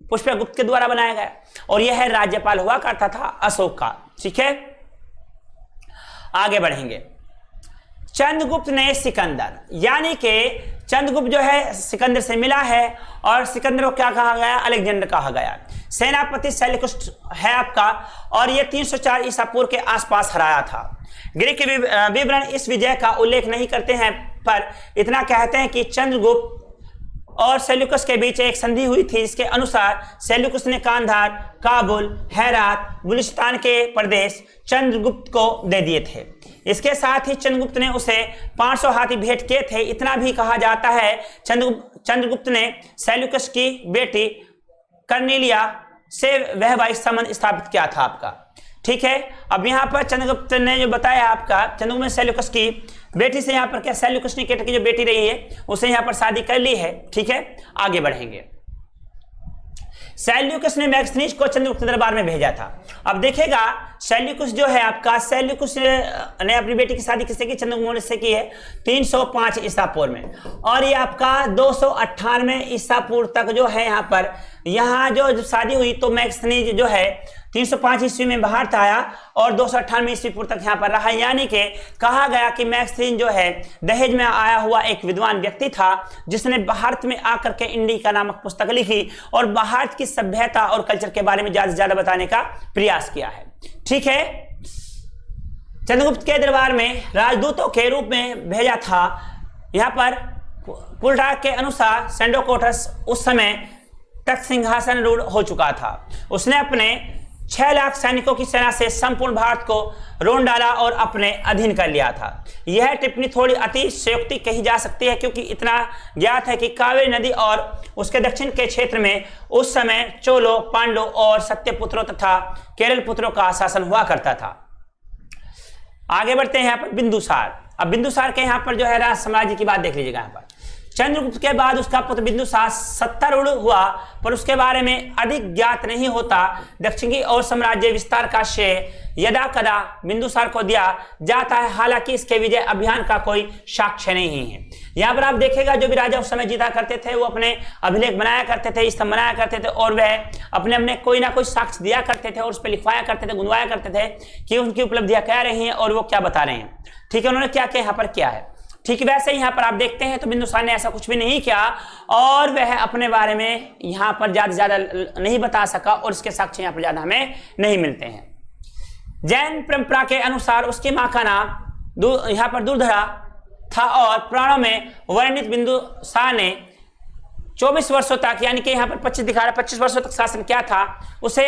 पुष्पगुप्त के द्वारा बनाया गया और यह राज्यपाल हुआ करता था अशोक का। ठीक है, आगे बढ़ेंगे। चंद्रगुप्त ने सिकंदर, यानी कि चंद्रगुप्त जो है सिकंदर से मिला है और सिकंदर को क्या कहा गया? अलेक्जेंडर कहा गया। सेनापति शैलकुश है आपका और ये 304 ईसा पूर्व के आसपास हराया था। ग्रीक विवरण इस विजय का उल्लेख नहीं करते हैं पर इतना कहते हैं कि चंद्रगुप्त और सेल्यूकस के बीच एक संधि हुई थी जिसके अनुसार सेल्यूकस ने कांधार, काबुल, हेरात, बलूचिस्तान के प्रदेश चंद्रगुप्त को दे दिए थे। इसके साथ ही चंद्रगुप्त ने उसे 500 हाथी भेंट किए थे। इतना भी कहा जाता है चंद्रगुप्त ने सेल्यूकस की बेटी कर्नेलिया से वैवाहिक संबंध स्थापित किया था आपका। ठीक है, अब यहाँ पर चंद्रगुप्त ने जो बताया आपका, चंद्रगुप्त ने सेल्यूकस की बेटी से यहाँ पर क्या सेल्यूकस निकेटर की जो बेटी रही है उसे यहाँ पर शादी कर ली है। ठीक है, आगे बढ़ेंगे। सेल्यूकस ने मैक्सनीज को चंद्रगुप्त के दरबार में भेजा था। अब देखेगा सेल्यूकस जो है आपका, सेल्यूकस ने अपनी बेटी की शादी किससे की? चंद्रगुप्त से की है 305 ईसा पूर्व में और ये आपका 298 ईसा पूर्व तक जो है यहाँ पर यहाँ जो शादी हुई तो मैक्सनीज जो है 305 ईस्वी में भारत आया और 298 ईस्वी पूर्व तक यहाँ पर रहा। यानी कि कहा गया कि मैक्सनीज जो है दहेज में आया हुआ एक विद्वान व्यक्ति था जिसने भारत में आकर के इंडिका नामक पुस्तक लिखी और भारत की सभ्यता और कल्चर के बारे में ज्यादा से ज्यादा बताने का प्रयास किया है। ठीक है, चंद्रगुप्त के दरबार में राजदूतों के रूप में भेजा था। यहाँ पर पुलटाक के अनुसार सेंडोकोटस उस समय तक सिंहासन रूढ़ हो चुका था। उसने अपने 6 लाख सैनिकों की सेना से संपूर्ण भारत को रोन डाला और अपने अधीन कर लिया था। यह टिप्पणी थोड़ी अतिशयोक्ति कही जा सकती है क्योंकि इतना ज्ञात है कि कावेरी नदी और उसके दक्षिण के क्षेत्र में उस समय चोलों, पांडवों और सत्यपुत्रों तथा केरल पुत्रों का शासन हुआ करता था। आगे बढ़ते हैं यहाँ पर बिंदुसार। अब बिंदुसार के यहाँ पर जो है राज साम्राज्य की बात देख लीजिएगा। यहाँ पर चंद्रगुप्त के बाद उसका पुत्र बिंदुसार सत्तारूढ़ हुआ पर उसके बारे में अधिक ज्ञात नहीं होता। दक्षिणी और साम्राज्य विस्तार का श्रेय यदा कदा बिंदुसार को दिया जाता है, हालांकि इसके विजय अभियान का कोई साक्ष्य नहीं है। यहाँ पर आप देखेगा जो भी राजा उस समय जीता करते थे वो अपने अभिलेख बनाया करते थे, स्तंभ बनाया करते थे और वह अपने अपने कोई ना कोई साक्ष्य दिया करते थे और उस पर लिखवाया करते थे, गुनवाया करते थे कि उनकी उपलब्धियां क्या रही हैं और वो क्या बता रहे हैं। ठीक है, उन्होंने क्या क्या यहाँ पर किया है। ठीक है, वैसे यहाँ पर आप देखते हैं तो बिंदुसार ने ऐसा कुछ भी नहीं किया और वह अपने बारे में यहाँ पर ज्यादा से ज्यादा नहीं बता सका और इसके साक्ष्य यहाँ पर ज्यादा हमें नहीं मिलते हैं। जैन परंपरा के अनुसार उसकी मां का नाम यहाँ पर दुर्धरा था और पुराणों में वर्णित बिंदुसार ने 24 वर्षों तक, यानी कि यहाँ पर 25 दिखा रहा, 25 वर्षों तक शासन किया था। उसे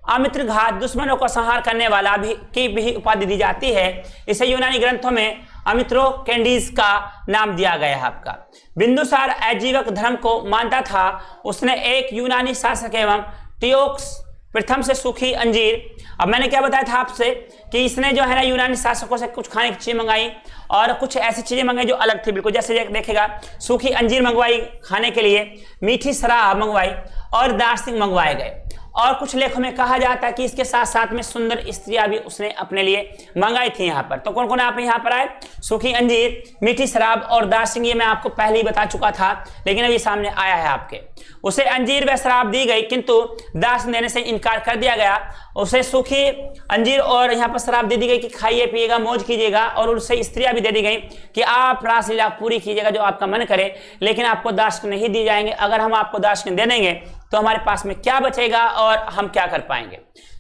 अमित्र घात, दुश्मनों को संहार करने वाला की भी उपाधि दी जाती है। इसे यूनानी ग्रंथों में अमित्रो कैंडीज का नाम दिया गया है आपका। बिंदुसार आजीवक धर्म को मानता था। उसने एक यूनानी शासक एवं टियोक्स प्रथम से सूखी अंजीर, अब मैंने क्या बताया था आपसे कि इसने जो है ना यूनानी शासकों से कुछ खाने की चीजें मंगाई और कुछ ऐसी चीजें मंगाई जो अलग थी बिल्कुल। जैसे देखेगा सूखी अंजीर मंगवाई खाने के लिए, मीठी शराब मंगवाई और दार्शनिक मंगवाए गए। और कुछ लेखों में कहा जाता है कि इसके साथ साथ में सुंदर स्त्रियां भी उसने अपने लिए मंगाई थी यहाँ पर। तो कौन कौन आप यहाँ पर आए? सूखी अंजीर, मीठी शराब और दार्शनिक, ये मैं आपको पहले ही बता चुका था लेकिन अभी सामने आया है आपके। उसे अंजीर व शराब दी गई किंतु दार्शनिक देने से इनकार कर दिया गया। उसे सूखी अंजीर और यहाँ पर शराब दे दी गई कि खाइए पिएगा, मौज कीजिएगा, और उससे स्त्रियां भी दे दी गई कि आप रासलीला पूरी कीजिएगा जो आपका मन करे, लेकिन आपको दार्शनिक नहीं दी जाएंगे। अगर हम आपको दार्शनिक दे देंगे तो हमारे पास में क्या बचेगा और हम क्या कर पाएंगे।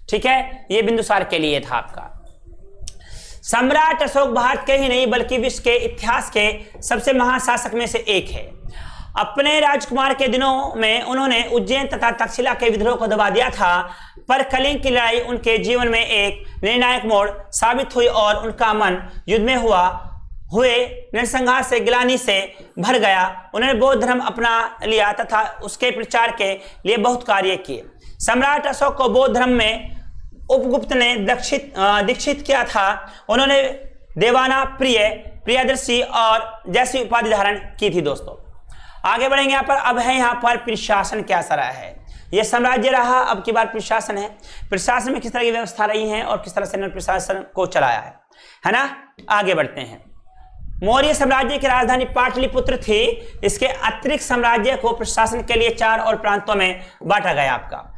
ठीक है, ये बिंदुसार के लिए था आपका। सम्राट अशोक भारत के ही नहीं बल्कि विश्व के इतिहास के सबसे महान शासक में से एक है। अपने राजकुमार के दिनों में उन्होंने उज्जैन तथा तक्षशिला के विद्रोह को दबा दिया था, पर कलिंग की लड़ाई उनके जीवन में एक निर्णायक मोड़ साबित हुई और उनका मन युद्ध में हुए नरसंहार से गिलानी से भर गया। उन्होंने बौद्ध धर्म अपना लिया तथा उसके प्रचार के लिए बहुत कार्य किए। सम्राट अशोक को बौद्ध धर्म में उपगुप्त ने दीक्षित किया था, उन्होंने देवाना प्रिय, प्रियदर्शी और जैसी उपाधि धारण की थी। दोस्तों आगे बढ़ेंगे यहाँ पर। अब है यहाँ पर प्रशासन कैसा रहा है। यह साम्राज्य रहा, अब की बार प्रशासन है। प्रशासन में किस तरह की व्यवस्था रही है और किस तरह से इन्होंने प्रशासन को चलाया है ना। आगे बढ़ते हैं। मौर्य साम्राज्य की राजधानी पाटलिपुत्र थी। इसके अतिरिक्त साम्राज्य को प्रशासन के लिए 4 और प्रांतों में बांटा गया। आपका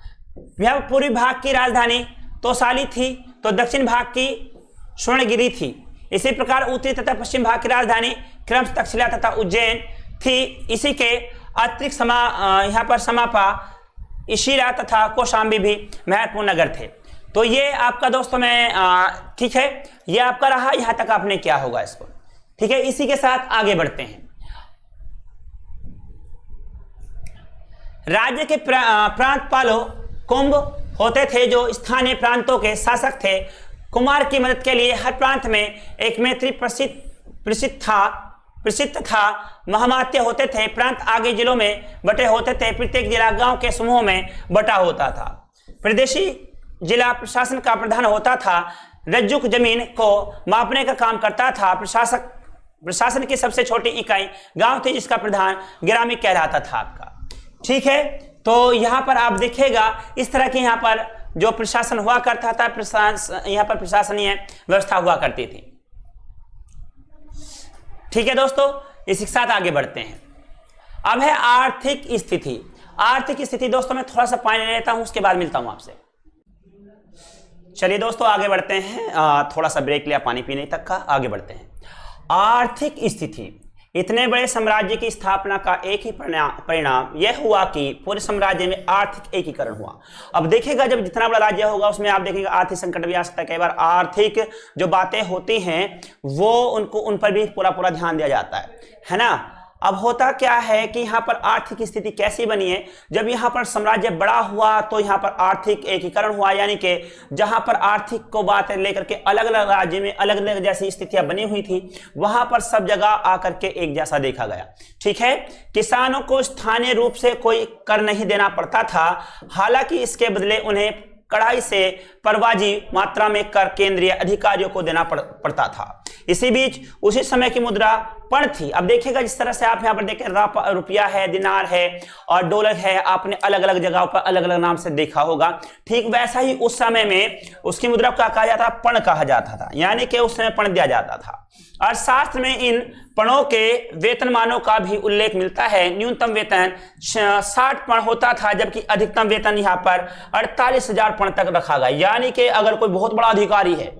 यह पूर्वी भाग की राजधानी तोसाली थी, तो दक्षिण भाग की स्वर्णगिरी थी। इसी प्रकार उत्तरी तथा पश्चिम भाग की राजधानी क्रमश तक्षशिला तथा उज्जैन थी। इसी के अतिरिक्त यहाँ पर समापा, इशिरा तथा कौशाम्बी भी महत्वपूर्ण नगर थे। तो ये आपका दोस्तों में ठीक है, ये आपका रहा। यहां तक आपने क्या होगा इसको, ठीक है। इसी के साथ आगे बढ़ते हैं। राज्य के प्रांतपालों कुंभ होते थे, जो स्थानीय प्रांतों के शासक थे। कुमार की मदद के लिए हर प्रांत में एक मैत्री प्रसिद्ध था। महामात्य होते थे। प्रांत आगे जिलों में बटे होते थे। प्रत्येक जिला गांव के समूहों में बटा होता था। प्रदेशी जिला प्रशासन का प्रधान होता था। रज्जुक जमीन को मापने का काम करता था। प्रशासन की सबसे छोटी इकाई गांव थी, जिसका प्रधान ग्रामीण कहलाता था। आपका ठीक है। तो यहां पर आप देखिएगा इस तरह की यहां पर जो प्रशासन हुआ करता था, यहां पर प्रशासनीय व्यवस्था हुआ करती थी। ठीक है दोस्तों, इसी के साथ आगे बढ़ते हैं। अब है आर्थिक स्थिति। आर्थिक स्थिति दोस्तों मैं थोड़ा सा पानी ले लेता हूं, उसके बाद मिलता हूं आपसे। चलिए दोस्तों आगे बढ़ते हैं। थोड़ा सा ब्रेक लिया पानी पीने तक का। आगे बढ़ते हैं। आर्थिक स्थिति। इतने बड़े साम्राज्य की स्थापना का एक ही परिणाम यह हुआ कि पूरे साम्राज्य में आर्थिक एकीकरण हुआ। अब देखिएगा जब जितना बड़ा राज्य होगा उसमें आप देखेंगे आर्थिक संकट भी आ सकता है। कई बार आर्थिक जो बातें होती हैं वो उन पर भी पूरा ध्यान दिया जाता है ना। अब होता क्या है कि यहाँ पर आर्थिक स्थिति कैसी बनी है। जब यहाँ पर साम्राज्य बड़ा हुआ तो यहाँ पर आर्थिक एकीकरण हुआ, यानी कि जहाँ पर आर्थिक को बात लेकर के अलग अलग राज्य में अलग अलग जैसी स्थितियां बनी हुई थी, वहां पर सब जगह आकर के एक जैसा देखा गया। ठीक है। किसानों को स्थानीय रूप से कोई कर नहीं देना पड़ता था, हालांकि इसके बदले उन्हें कड़ाई से परवाजी मात्रा में कर केंद्रीय अधिकारियों को देना पड़ता था। इसी बीच उसी समय की मुद्रा पण थी। अब देखिएगा जिस तरह से आप यहाँ पर देखें, रुपया है, दिनार है और डॉलर है, आपने अलग अलग जगहों पर अलग अलग नाम से देखा होगा। ठीक वैसा ही उस समय में उसकी मुद्रा को कहा जाता था, पण कहा जाता था, यानी कि उस समय पण दिया जाता था। अर्थशास्त्र में इन पणों के वेतनमानों का भी उल्लेख मिलता है। न्यूनतम वेतन 60 पण होता था, जबकि अधिकतम वेतन यहाँ पर 48,000 पण तक रखा गया। यानी कि अगर कोई बहुत बड़ा अधिकारी है,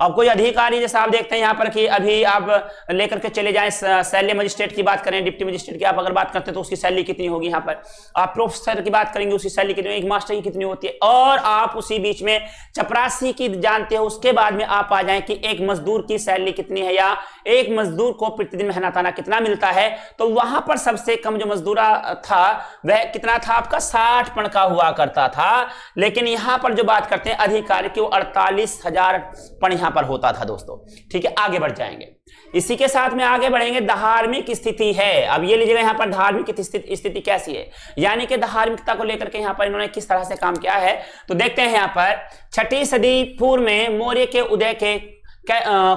अब कोई अधिकारी जैसा आप देखते हैं यहाँ पर कि अभी आप लेकर के चले जाएं, सैलरी मजिस्ट्रेट की बात करें, डिप्टी मजिस्ट्रेट की आप अगर बात करते हैं तो उसकी सैलरी कितनी होगी। यहाँ पर आप प्रोफेसर की बात करेंगे, उसकी सैलरी कितनी, एक मास्टर की कितनी होती है। और आप उसी बीच में चपरासी की जानते हो, उसके बाद में आप आ जाएं कि एक मजदूर की सैलरी कितनी है या एक मजदूर को प्रतिदिन मेहनताना कितना मिलता है। तो वहां पर सबसे कम जो मजदूरा था वह कितना था आपका, 60 पण का हुआ करता था। लेकिन यहां पर जो बात करते हैं अधिकारी की, वो 48,000 पण यहां पर होता था दोस्तों। ठीक है, आगे बढ़ जाएंगे। इसी के साथ में आगे बढ़ेंगे। धार्मिक स्थिति है। अब ये लीजिएगा यहाँ पर धार्मिक स्थिति कैसी है, यानी कि धार्मिकता को लेकर के यहाँ पर इन्होंने किस तरह से काम किया है। तो देखते हैं यहाँ पर 6ठी सदी पूर्व में मौर्य के उदय के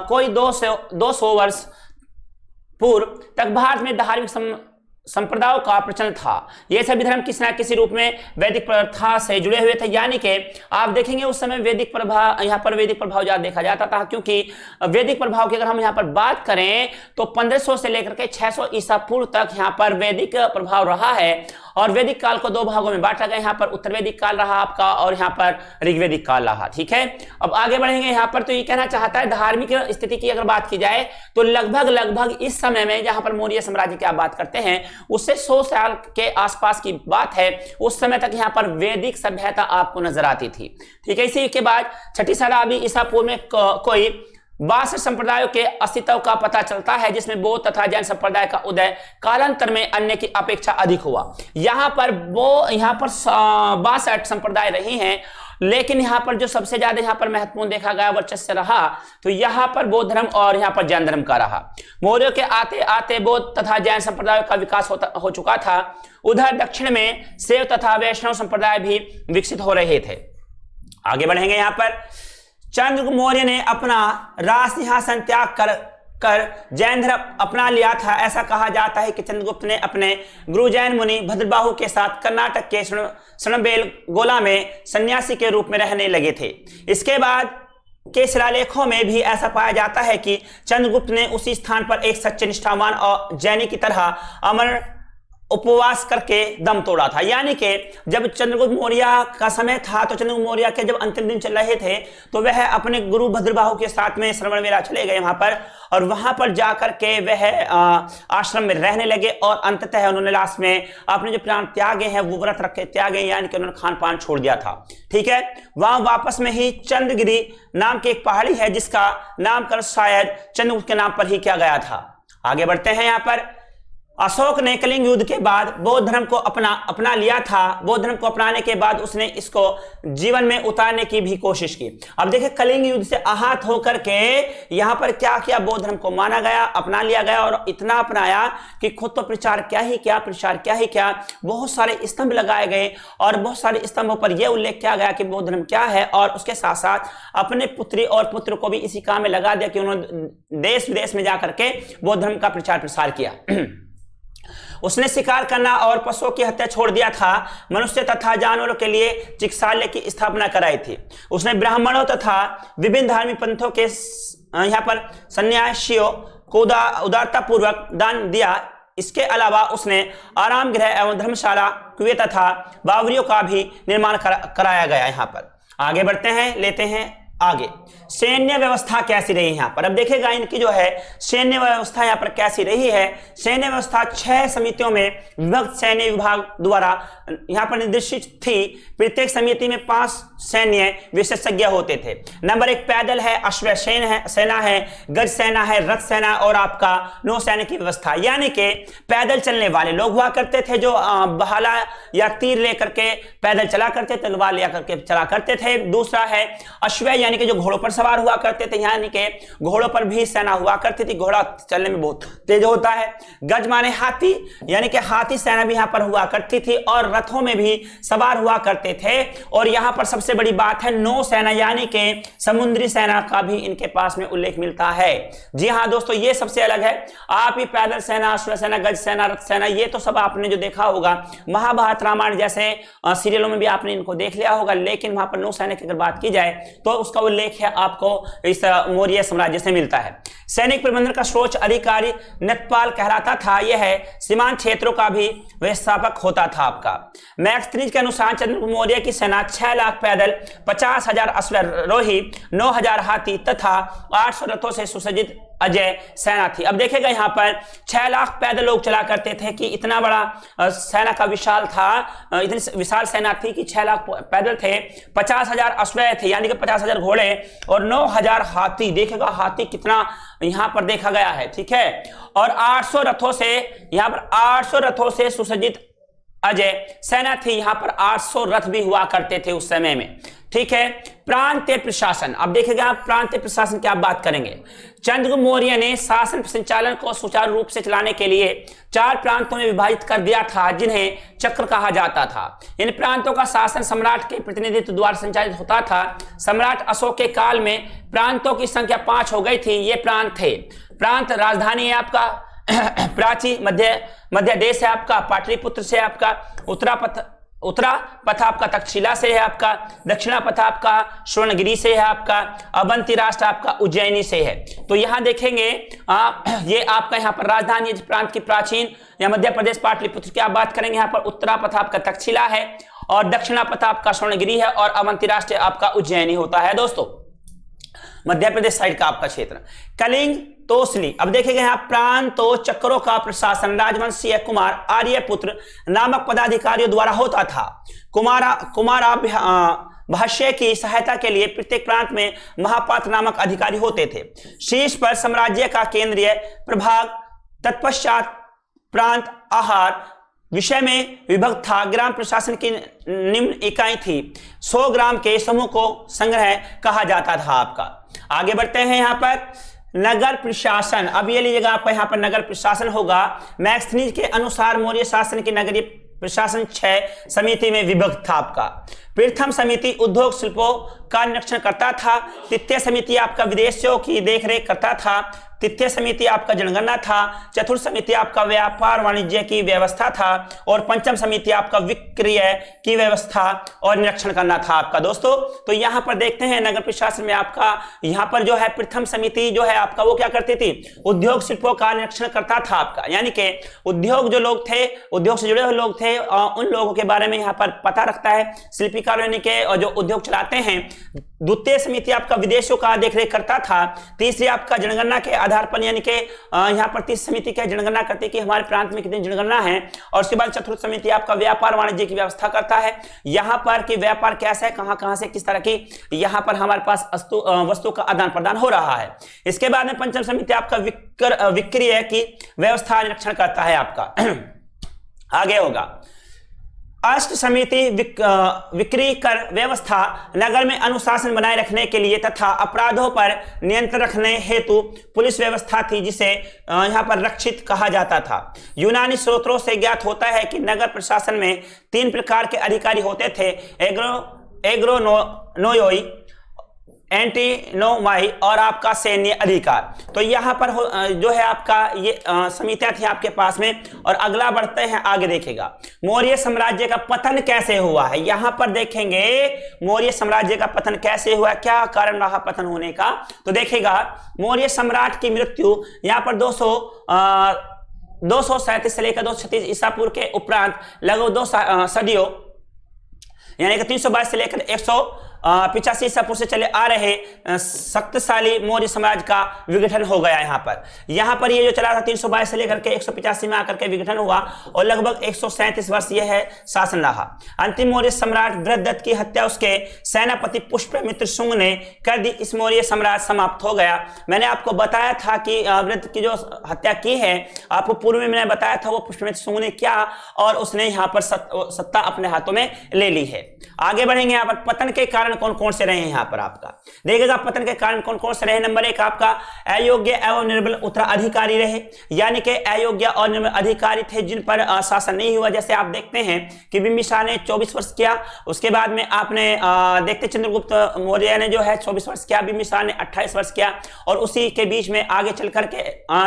कोई 200 वर्ष पूर्व तक भारत में धार्मिक संप्रदायों का प्रचलन था। ये सभी धर्म किसी न किसी रूप में वैदिक प्रथा से जुड़े हुए थे। यानी कि आप देखेंगे उस समय वैदिक प्रभाव, यहाँ पर वैदिक प्रभाव ज्यादा देखा जाता था, क्योंकि वैदिक प्रभाव की अगर हम यहाँ पर बात करें तो 1500 से लेकर के 600 ईसा पूर्व तक यहाँ पर वैदिक प्रभाव रहा है। और वैदिक काल को 2 भागों में बांटा गया। यहाँ पर उत्तर वैदिक काल रहा आपका और यहाँ पर ऋग्वैदिक काल रहा। ठीक है, अब आगे बढ़ेंगे। यहाँ पर तो ये कहना चाहता है धार्मिक स्थिति की अगर बात की जाए तो लगभग इस समय में जहां पर मौर्य साम्राज्य की आप बात करते हैं उससे 100 साल के आसपास की बात है, उस समय तक यहाँ पर वैदिक सभ्यता आपको नजर आती थी। ठीक है, इसी के बाद 6ठी शताब्दी ईसा पूर्व में कोई 62 संप्रदायों के अस्तित्व का पता चलता है, जिसमें बौद्ध तथा जैन संप्रदाय का उदय कालांतर में अन्य की अपेक्षा अधिक हुआ। यहाँ पर 62 संप्रदाय रही हैं, लेकिन यहाँ पर जो सबसे ज्यादा यहाँ पर महत्वपूर्ण देखा गया वर्चस्व रहा तो यहाँ पर बौद्ध धर्म और यहाँ पर जैन धर्म का रहा। मौर्यों के आते आते बौद्ध तथा जैन संप्रदायों का विकास हो चुका था। उधर दक्षिण में शैव तथा वैष्णव संप्रदाय भी विकसित हो रहे थे। आगे बढ़ेंगे यहाँ पर। चंद्रगुप्त मौर्य ने अपना राज सिंहासन त्याग कर जैन धर्म अपना लिया था। ऐसा कहा जाता है कि चंद्रगुप्त ने अपने गुरु जैन मुनि भद्रबाहु के साथ कर्नाटक के श्रवणबेलगोला में सन्यासी के रूप में रहने लगे थे। इसके बाद के शिलालेखों में भी ऐसा पाया जाता है कि चंद्रगुप्त ने उसी स्थान पर एक सच्चे निष्ठावान और जैनी की तरह अमर उपवास करके दम तोड़ा था। यानी कि जब चंद्रगुप्त मौर्य का समय था तो चंद्रगुप्त मौर्य के जब अंतिम दिन चल रहे थे तो वह अपने गुरु भद्रबाहु के साथ में श्रवणबेला चले गए वहां पर, और वहां पर जाकर के वह आश्रम में रहने लगे और अंततः उन्होंने लास्ट में अपने जो प्राण त्यागे हैं वो व्रत रखे त्यागे, यानी कि उन्होंने खान पान छोड़ दिया था। ठीक है, वहां वापस में ही चंद्रगिरी नाम की एक पहाड़ी है जिसका नामकरण शायद चंद्रगुप्त के नाम पर ही किया गया था। आगे बढ़ते हैं यहाँ पर। अशोक ने कलिंग युद्ध के बाद बौद्ध धर्म को अपना लिया था। बौद्ध धर्म को अपनाने के बाद उसने इसको जीवन में उतारने की भी कोशिश की। अब देखिए, कलिंग युद्ध से आहत होकर के यहां पर क्या किया, बौद्ध धर्म को माना गया, अपना लिया गया, और इतना अपनाया कि खुद तो प्रचार क्या ही क्या, बहुत सारे स्तंभ लगाए गए और बहुत सारे स्तंभों पर यह उल्लेख किया गया कि बौद्ध धर्म क्या है, और उसके साथ साथ अपने पुत्री और पुत्र को भी इसी काम में लगा दिया कि उन्होंने देश विदेश में जाकर के बौद्ध धर्म का प्रचार प्रसार किया। उसने शिकार करना और पशुओं की हत्या छोड़ दिया था। मनुष्य तथा जानवरों के लिए चिकित्सालय की स्थापना कराई थी। उसने ब्राह्मणों तथा विभिन्न धार्मिक पंथों के यहाँ पर सन्यासियों को उदारता पूर्वक दान दिया। इसके अलावा उसने आराम गृह एवं धर्मशाला, कुएं तथा बावरियों का भी निर्माण कराया गया। यहाँ पर आगे बढ़ते हैं, लेते हैं आगे। सैन्य व्यवस्था कैसी रही यहाँ पर, अब देखेगा इनकी जो है सैन्य व्यवस्था यहाँ पर कैसी रही है। सैन्य व्यवस्था 6 समितियों में विभक्त सैन्य विभाग द्वारा यहाँ पर निर्देशित थी। प्रत्येक समिति में 5 सैन्य विशेषज्ञ होते थे। नंबर 1 पैदल है, अश्व सेना है, गज सेना है, रथ सेना और आपका नौसैन्य की व्यवस्था। यानी कि पैदल चलने वाले लोग हुआ करते थे जो भाला या तीर लेकर के पैदल चला करते, तलवार लिया करके चला करते थे। दूसरा है अश्व, यानी कि जो घोड़ों पर सवार हुआ करते थे, यानी कि घोड़ों पर भी सेना हुआ करती थी, घोड़ा चलने में बहुत तेज होता है। गज माने हाथी, यानी कि हाथी सेना भी यहां पर हुआ करती थी, और रथों में भी सवार हुआ करते थे। और यहां पर सबसे बड़ी बात है नौ सेना, यानी कि समुद्री सेना का भी इनके पास में उल्लेख मिलता है। जी हां दोस्तों, ये सबसे अलग है। आप ही पैदल सेना, अश्व सेना, गज सेना, रथ सेना, ये तो सब आपने जो देखा होगा महाभारत रामायण जैसे सीरियलों में भी आपने इनको देख लिया होगा, लेकिन वहां पर नौसैन्य की अगर बात की जाए तो उसका उल्लेख है आपको इस मौर्य साम्राज्य से मिलता है। सैनिक प्रबंधन का सर्वोच्च अधिकारी नतपाल कहलाता था। यह सीमांत क्षेत्रों का भी व्यवस्थापक होता था आपका। मैक्सथ्रीज के अनुसार चंद्रगुप्त मौर्य की सेना 6 लाख पैदल, 50,000 अश्वारोही, 9,000 हाथी तथा 800 रथों से सुसज्जित अजय सेना थी। अब देखेगा यहाँ पर 6 लाख पैदल लोग चला करते थे कि इतना बड़ा सेना का विशाल था, इतनी विशाल सेना थी कि 6 लाख पैदल थे, 50,000 अश्व थे यानी कि 50,000 घोड़े और 9,000 हाथी। देखेगा हाथी कितना यहाँ पर देखा गया है, ठीक है। और 800 रथों से, यहाँ पर 800 रथों से सुसज्जित अजय सेना थी। यहाँ पर 800 रथ भी हुआ करते थे उस समय में, ठीक है। प्रांतीय प्रशासन, अब देखेगा प्रांतीय प्रशासन की आप बात करेंगे। चंद्रगुप्त मौर्य ने शासन संचालन को सुचारू रूप से चलाने के लिए 4 प्रांतों में विभाजित कर दिया था, जिन्हें चक्र कहा जाता था। इन प्रांतों का शासन सम्राट के प्रतिनिधित्व द्वारा संचालित होता था। सम्राट अशोक के काल में प्रांतों की संख्या 5 हो गई थी। ये प्रांत थे। प्रांत राजधानी है आपका प्राची, मध्य देश है आपका पाटलिपुत्र से, आपका उत्तरा पथ आपका तक्षशिला से है, आपका दक्षिणा पथ आपका स्वर्णगिरी से है, आपका अवंती राष्ट्र आपका उज्जैनी से है। तो यहां देखेंगे ये आपका यहाँ पर राजधानी प्रांत की प्राचीन या मध्य प्रदेश पाटलिपुत्र की आप बात करेंगे। यहाँ पर उत्तरा पथ आपका तक्षशिला है और दक्षिणा पथ आपका स्वर्णगिरी है और अवंती राष्ट्र आपका उज्जैनी होता है दोस्तों, मध्य प्रदेश साइड का आपका क्षेत्र। कलिंग तोसली, अब देखेंगे यहाँ प्रांतो चक्रों का प्रशासन राजवंशीय कुमार आर्यपुत्र नामक पदाधिकारियों द्वारा होता था। कुमारा भाष्य की सहायता के लिए प्रत्येक प्रांत में महापात्र नामक अधिकारी होते थे। शीर्ष पर साम्राज्य का केंद्रीय प्रभाग, तत्पश्चात प्रांत आहार विषय में विभक्त था। ग्राम प्रशासन की निम्न इकाई थी। 100 ग्राम के समूह को संग्रह कहा जाता था आपका। आगे बढ़ते हैं यहाँ पर नगर प्रशासन। अब ये लीजिएगा आपका यहाँ पर नगर प्रशासन होगा। मैक्सथनीज के अनुसार मौर्य शासन की नगरीय प्रशासन 6 समिति में विभक्त था आपका। प्रथम समिति उद्योग शिल्पों का निरीक्षण करता था। तृतीय समिति आपका विदेशियों की देखरेख करता था। तृतीय समिति आपका जनगणना था। चतुर्थ समिति आपका व्यापार वाणिज्य की व्यवस्था था। और पंचम समिति आपका विक्रय की व्यवस्था और निरीक्षण करना था आपका दोस्तों। तो यहाँ पर देखते हैं नगर प्रशासन में आपका यहाँ पर जो है प्रथम समिति जो है आपका वो क्या करती थी, उद्योग शिल्पों का निरीक्षण करता था आपका, यानी कि उद्योग जो लोग थे, उद्योग से जुड़े हुए लोग थे, उन लोगों के बारे में यहाँ पर पता रखता है शिल्पीकार यानी कि और जो उद्योग चलाते हैं। द्वितीय समिति आपका विदेशों का देखरेख करता था। तीसरी आपका जनगणना के आधार पर यानी कि यहाँ पर तीसरी समिति क्या जनगणना करती है कि हमारे प्रांत में कितनी जनगणना है। और उसके बाद चतुर्थ समिति आपका व्यापार वाणिज्य की व्यवस्था करता है, यहाँ पर कि व्यापार कैसा है, कहाँ से किस तरह की यहाँ पर हमारे पास वस्तु का आदान प्रदान हो रहा है। इसके बाद में पंचम समिति आपका विक्रय की व्यवस्था निरीक्षण करता है आपका। आगे होगा अष्ट समिति विक्री कर व्यवस्था नगर में अनुशासन बनाए रखने के लिए तथा अपराधों पर नियंत्रण रखने हेतु पुलिस व्यवस्था थी, जिसे यहाँ पर रक्षित कहा जाता था। यूनानी स्रोतों से ज्ञात होता है कि नगर प्रशासन में 3 प्रकार के अधिकारी होते थे, एग्रोनोई, एंटीनोमाई और आपका सैन्य अधिकार। तो यहाँ पर जो है आपका ये समितियां थी आपके पास में। और अगला बढ़ते हैं आगे, देखेगा मौर्य साम्राज्य का पतन कैसे हुआ है। यहाँ पर देखेंगे मौर्य साम्राज्य का पतन कैसे हुआ, क्या कारण रहा पतन होने का। तो देखेगा मौर्य सम्राट की मृत्यु यहाँ पर 237 से लेकर 236 ईसा पूर्व के उपरांत लगभग 2 सदियों यानी कि 322 से लेकर 185 ईसा पूर्व से चले आ रहे शक्तिशाली मौर्य समाज का विघटन हो गया। यहाँ पर ये जो चला था 322 से लेकर के 185 में आकर के विघटन हुआ और लगभग 137 वर्ष यह है शासन रहा। अंतिम मौर्य सम्राट वृद्धदत्त की हत्या उसके सेनापति पुष्यमित्र शुंग ने कर दी। इस मौर्य साम्राज्य समाप्त हो गया। मैंने आपको बताया था कि वृद्धदत्त की जो हत्या की है, आपको पूर्व में मैंने बताया था वो पुष्यमित्र शुंग ने किया और उसने यहाँ पर सत्ता अपने हाथों में ले ली है। आगे बढ़ेंगे। यहाँ पर पतन के कारण कौन कौन से रहे हैं, यहाँ पर आपका देखिएगा पतन के कारण कौन कौन से रहे। नंबर 1 आपका अयोग्य एवं निर्बल उत्तराधिकारी रहे, यानी कि अयोग्य और निर्बल अधिकारी थे जिन पर शासन नहीं हुआ। जैसे आप देखते हैं कि बिंबिसार ने 24 वर्ष किया, उसके बाद में आपने देखते चंद्रगुप्त मौर्य ने जो है 24 वर्ष किया, बिंबिसार ने 28 वर्ष किया और उसी के बीच में आगे चल करके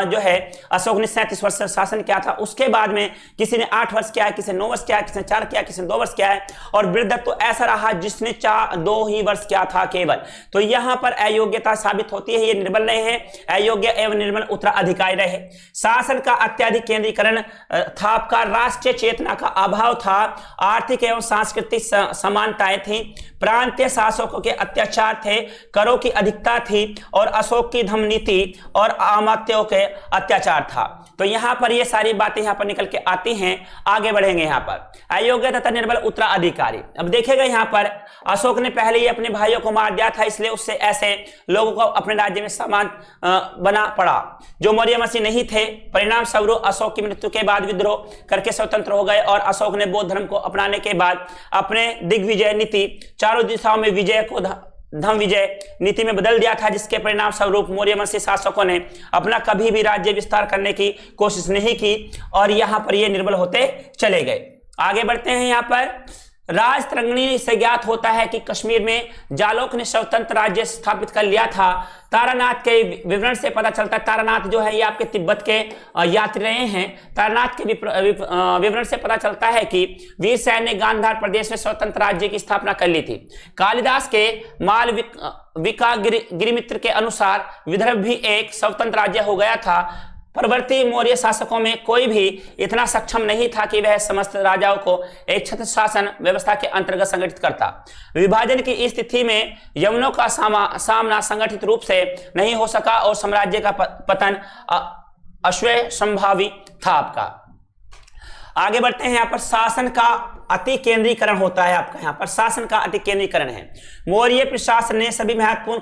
जो है अशोक ने 37 वर्ष शासन किया था। उसके बाद में किसी ने 8 वर्ष किया है, किसी ने 9 वर्ष किया है, किसी ने 4 किया, किसी ने 2 वर्ष किया है। और वृद्धदत्त तो ऐसा रहा जिसने 2 ही वर्ष किया था केवल। तो यहां पर अयोग्यता साबित होती है, ये निर्बल रहे हैं, अयोग्य एवं निर्बल उत्तराधिकारी रहे। शासन का अत्यधिक केंद्रीकरण था आपका, राष्ट्रीय चेतना का अभाव था, आर्थिक एवं सांस्कृतिक समानताएं थी, प्रांतीय शासकों के अत्याचार थे, करों की अधिकता थी और अशोक की धर्म नीति और अमात्यों के अत्याचार था। तो यहां पर ये सारी बातें यहां पर निकल के आती हैं। आगे बढ़ेंगे। यहाँ पर अयोग्य तथा निर्बल उत्तराधिकारी, अब देखिएगा यहाँ पर अशोक ने पहले ही अपने भाइयों को मार दिया था, इसलिए उससे ऐसे लोगों को अपने राज्य में सामान बना पड़ा जो मौर्य वंशी नहीं थे। परिणाम स्वरूप अशोक की मृत्यु के बाद विद्रोह करके स्वतंत्र हो गए और अशोक ने बौद्ध धर्म को अपनाने के बाद अपने दिग्विजय नीति, चारों दिशाओं में विजय को धम विजय नीति में बदल दिया था, जिसके परिणाम स्वरूप मौर्य वंशी शासकों ने अपना कभी भी राज्य विस्तार करने की कोशिश नहीं की और यहाँ पर ये निर्बल होते चले गए। आगे बढ़ते हैं। यहाँ पर राजतरंगिणी से ज्ञात होता है कि कश्मीर में जालोक ने स्वतंत्र राज्य स्थापित कर लिया था। तारानाथ के विवरण से पता चलता है, तारानाथ जो है ये आपके तिब्बत के यात्री रहे हैं। तारानाथ के विवरण से पता चलता है कि वीरसेन ने गांधार प्रदेश में स्वतंत्र राज्य की स्थापना कर ली थी। कालिदास के मालविका गिरिमित्र के अनुसार विदर्भ भी एक स्वतंत्र राज्य हो गया था। परवर्ती मौर्य शासकों में कोई भी इतना सक्षम नहीं था कि वह समस्त राजाओं को एक छत्र शासन व्यवस्था के अंतर्गत संगठित करता। विभाजन की इस स्थिति में यवनों का सामना संगठित रूप से नहीं हो सका और साम्राज्य का पतन अश्वय संभावी था आपका। आगे बढ़ते हैं। यहाँ पर शासन का अति केंद्रीकरण होता है आपका, यहाँ पर शासन का अति केंद्रीकरण है। मौर्य प्रशासन ने सभी महत्वपूर्ण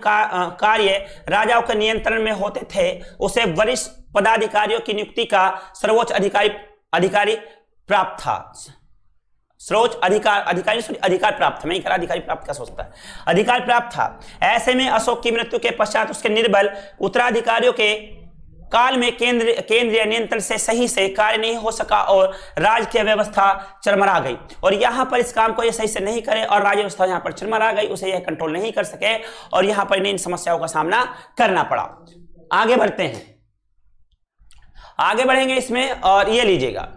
कार्य राजाओं के नियंत्रण में होते थे। उसे वरिष्ठ पदाधिकारियों की नियुक्ति का सर्वोच्च अधिकारी प्राप्त था। सर्वोच्च अधिकार प्राप्त था। मैं कह रहा अधिकारी प्राप्त क्या सोचता है, अधिकार प्राप्त था। ऐसे में अशोक की मृत्यु के पश्चात उसके निर्बल उत्तराधिकारियों के काल में केंद्रीय नियंत्रण से सही से कार्य नहीं हो सका और राजकीय व्यवस्था चरमरा गई। और यहां पर इस काम को ये सही से नहीं करे और राज्य व्यवस्था यहां पर चरमरा गई, उसे यह कंट्रोल नहीं कर सके और यहां पर इन समस्याओं का सामना करना पड़ा। आगे बढ़ते हैं, आगे बढ़ेंगे इसमें और ये लीजिएगा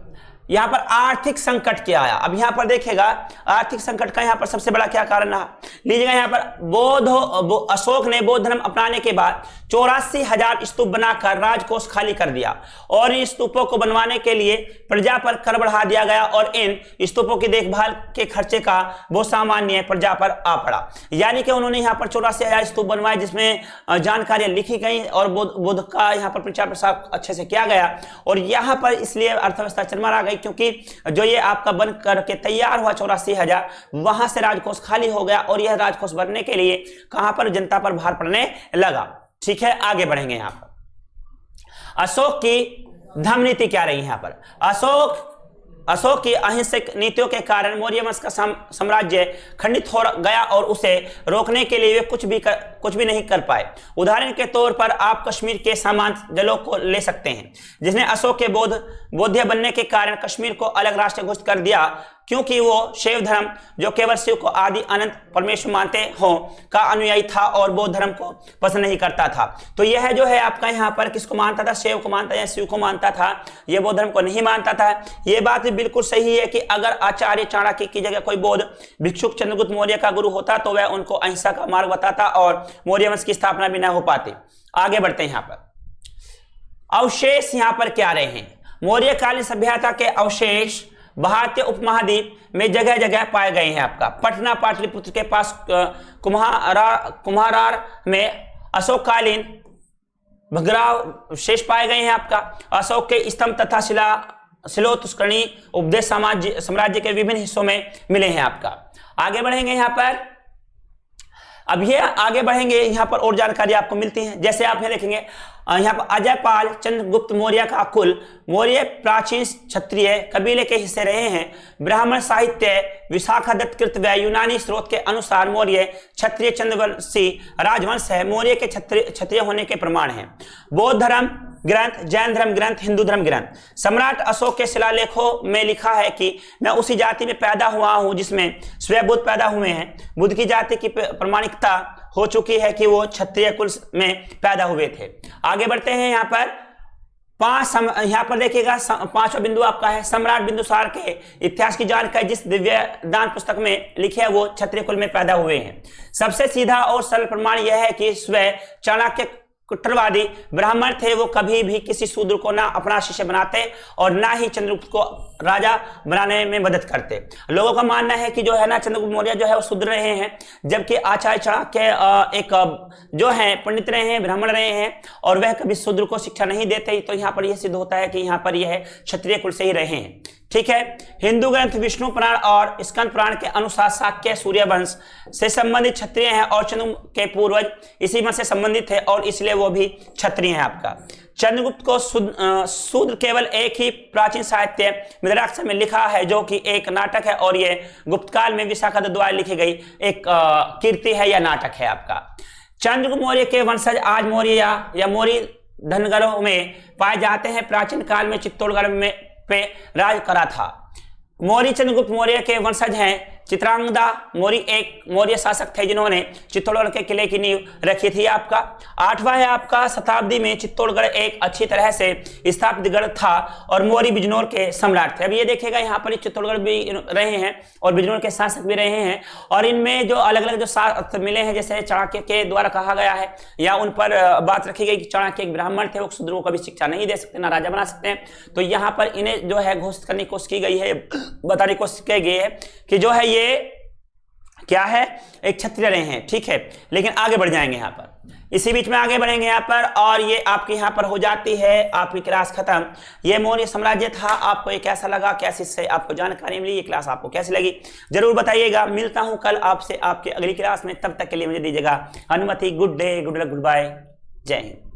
यहां पर आर्थिक संकट क्या आया। अब यहां पर देखिएगा आर्थिक संकट का यहां पर सबसे बड़ा क्या कारण रहा, लीजिएगा यहां पर अशोक ने बौद्ध धर्म अपनाने के बाद 84,000 स्तूप बनाकर राजकोष खाली कर दिया और इन स्तूपों को बनवाने के लिए प्रजा पर कर बढ़ा दिया गया और इन स्तूपों की देखभाल के खर्चे का वो सामान्य प्रजा पर आ पड़ा। यानी कि उन्होंने यहाँ पर 84,000 स्तूप बनवाए जिसमें जानकारियां लिखी गई और बुद्ध का यहाँ पर प्रचार प्रसार अच्छे से किया गया और यहाँ पर इसलिए अर्थव्यवस्था चरमरा गई क्योंकि जो ये आपका बन करके तैयार हुआ 84,000 वहां से राजकोष खाली हो गया और यह राजकोष भरने के लिए कहां पर जनता पर भार पड़ने लगा। ठीक है, आगे बढ़ेंगे। यहां पर अशोक की धर्म नीति क्या रही, यहां पर अशोक की अहिंसक नीतियों के कारण मौर्य वंश का साम्राज्य खंडित हो गया और उसे रोकने के लिए वे कुछ भी नहीं कर पाए। उदाहरण के तौर पर आप कश्मीर के सामांत जलों को ले सकते हैं जिसने अशोक के बौद्ध बनने के कारण कश्मीर को अलग राष्ट्र घोषित कर दिया क्योंकि वो शैव धर्म जो केवल शिव को आदि अनंत परमेश्वर मानते हो का अनुयायी था और बौद्ध धर्म को पसंद नहीं करता था। तो यह जो है आपका यहाँ पर किसको मानता था, शैव को मानता या शिव को मानता था, यह बौद्ध धर्म को नहीं मानता था। यह बात बिल्कुल सही है कि अगर आचार्य चाणक्य की जगह कोई बौद्ध भिक्षुक चंद्रगुप्त मौर्य का गुरु होता तो वह उनको अहिंसा का मार्ग बताता और मौर्य वंश की स्थापना भी न हो पाती। आगे बढ़ते हैं। यहाँ पर अवशेष यहाँ पर क्या रहे हैं, मौर्यकालीन सभ्यता के अवशेष भारतीय उपमहाद्वीप में जगह जगह पाए गए हैं। आपका पटना पाटलिपुत्र के पास कुम्हारार में अशोककालीन भग्राव शेष पाए गए हैं। आपका अशोक के स्तंभ तथा शिलोत्कर्णी उपदेश साम्राज्य के विभिन्न हिस्सों में मिले हैं। आपका आगे बढ़ेंगे यहाँ पर, अब ये आगे बढ़ेंगे यहाँ पर और जानकारी आपको मिलती है। जैसे आप यहाँ देखेंगे यहाँ पर अजयपाल चंद्रगुप्त मौर्य का कुल मौर्य प्राचीन क्षत्रिय कबीले के हिस्से रहे हैं। ब्राह्मण साहित्य विशाखादत्त कृत व यूनानी स्रोत के अनुसार मौर्य क्षत्रिय चंद्रवंशी राजवंश है। मौर्य के क्षत्रिय होने के प्रमाण हैं बौद्ध धर्म ग्रंथ, जैन धर्म ग्रंथ, हिंदू धर्म ग्रंथ। सम्राट अशोक के शिलालेखों में लिखा है कि मैं उसी जाति में पैदा हुआ हूं जिसमें स्वयं बुद्ध पैदा हुए हैं। बुद्ध की जाति की प्रमाणिकता हो चुकी है कि वो क्षत्रिय कुल में पैदा हुए थे। आगे बढ़ते हैं। यहाँ पर यहाँ पर देखिएगा पांचवा बिंदु आपका है सम्राट बिंदुसार के इतिहास की जानकारी जिस दिव्य दान पुस्तक में लिखे है वो क्षत्रिय कुल में पैदा हुए हैं। सबसे सीधा और सरल प्रमाण यह है कि स्वयं चाणक्य कट्टरवादी ब्राह्मण थे, वो कभी भी किसी शूद्र को ना अपना शिष्य बनाते और ना ही चंद्रगुप्त को राजा बनाने में मदद करते। लोगों का मानना है कि जो है ना चंद्रगुप्त मौर्य जो है वो शूद्र रहे हैं जबकि आचार्य चाणक्य एक जो है पंडित रहे हैं, ब्राह्मण रहे हैं और वह कभी शूद्र को शिक्षा नहीं देते। तो यहाँ पर यह सिद्ध होता है कि यहाँ पर यह क्षत्रिय कुल से ही रहे हैं। ठीक है, हिंदू ग्रंथ विष्णु पुराण और स्कंद पुराण के अनुसार शाक्य सूर्यवंश से संबंधित क्षत्रिय हैं और चंद्र के पूर्वज इसी वंश से संबंधित है और इसलिए वो भी क्षत्रिय हैं। आपका चंद्रगुप्त को शूद्र केवल एक ही प्राचीन साहित्य मिथिलाक्षर में लिखा है जो कि एक नाटक है और ये गुप्त काल में विशाखादत्त द्वारा लिखी गई एक कीर्ति है या नाटक है। आपका चंद्रगुप्त मौर्य के वंशज आज मौर्य या मौर्य धनगरों में पाए जाते हैं। प्राचीन काल में चित्तौड़गढ़ में पे राज करा था। मौर्य चंद्रगुप्त मौर्य के वंशज हैं। चित्रांगदा मौर्य एक मौर्य शासक थे जिन्होंने चित्तौड़गढ़ के किले की नींव रखी थी। आपका आठवां है आपका शताब्दी में चित्तौड़गढ़ एक अच्छी तरह से स्थापित गढ़ था और मौर्य बिजनौर के सम्राट थे। अब ये देखिएगा यहाँ पर चित्तौड़गढ़ भी रहे हैं और बिजनौर के शासक भी रहे हैं और इनमें जो अलग अलग जो शास्त्र मिले हैं जैसे चाणक्य के द्वारा कहा गया है या उन पर बात रखी गई कि चाणक्य एक ब्राह्मण थे, वो शूद्रों को कभी शिक्षा नहीं दे सकते ना राजा बना सकते हैं। तो यहाँ पर इन्हें जो है घोषित करने की कोशिश की गई है, बताने की कोशिश की गई है कि जो है ये क्या है, एक क्षत्रिय रहे हैं। ठीक है, लेकिन आगे बढ़ जाएंगे यहाँ पर, इसी बीच में आगे बढ़ेंगे यहाँ पर और ये आपके यहाँ पर हो जाती है आपकी क्लास खत्म। ये मौर्य साम्राज्य था। आपको ये कैसा लगा, कैसे इससे आपको जानकारी मिली, ये क्लास आपको कैसी लगी जरूर बताइएगा। मिलता हूँ कल आपसे आपके अगली क्लास में, तब तक के लिए मुझे दीजिएगा अनुमति। Good day, good luck, goodbye, जय हिंद।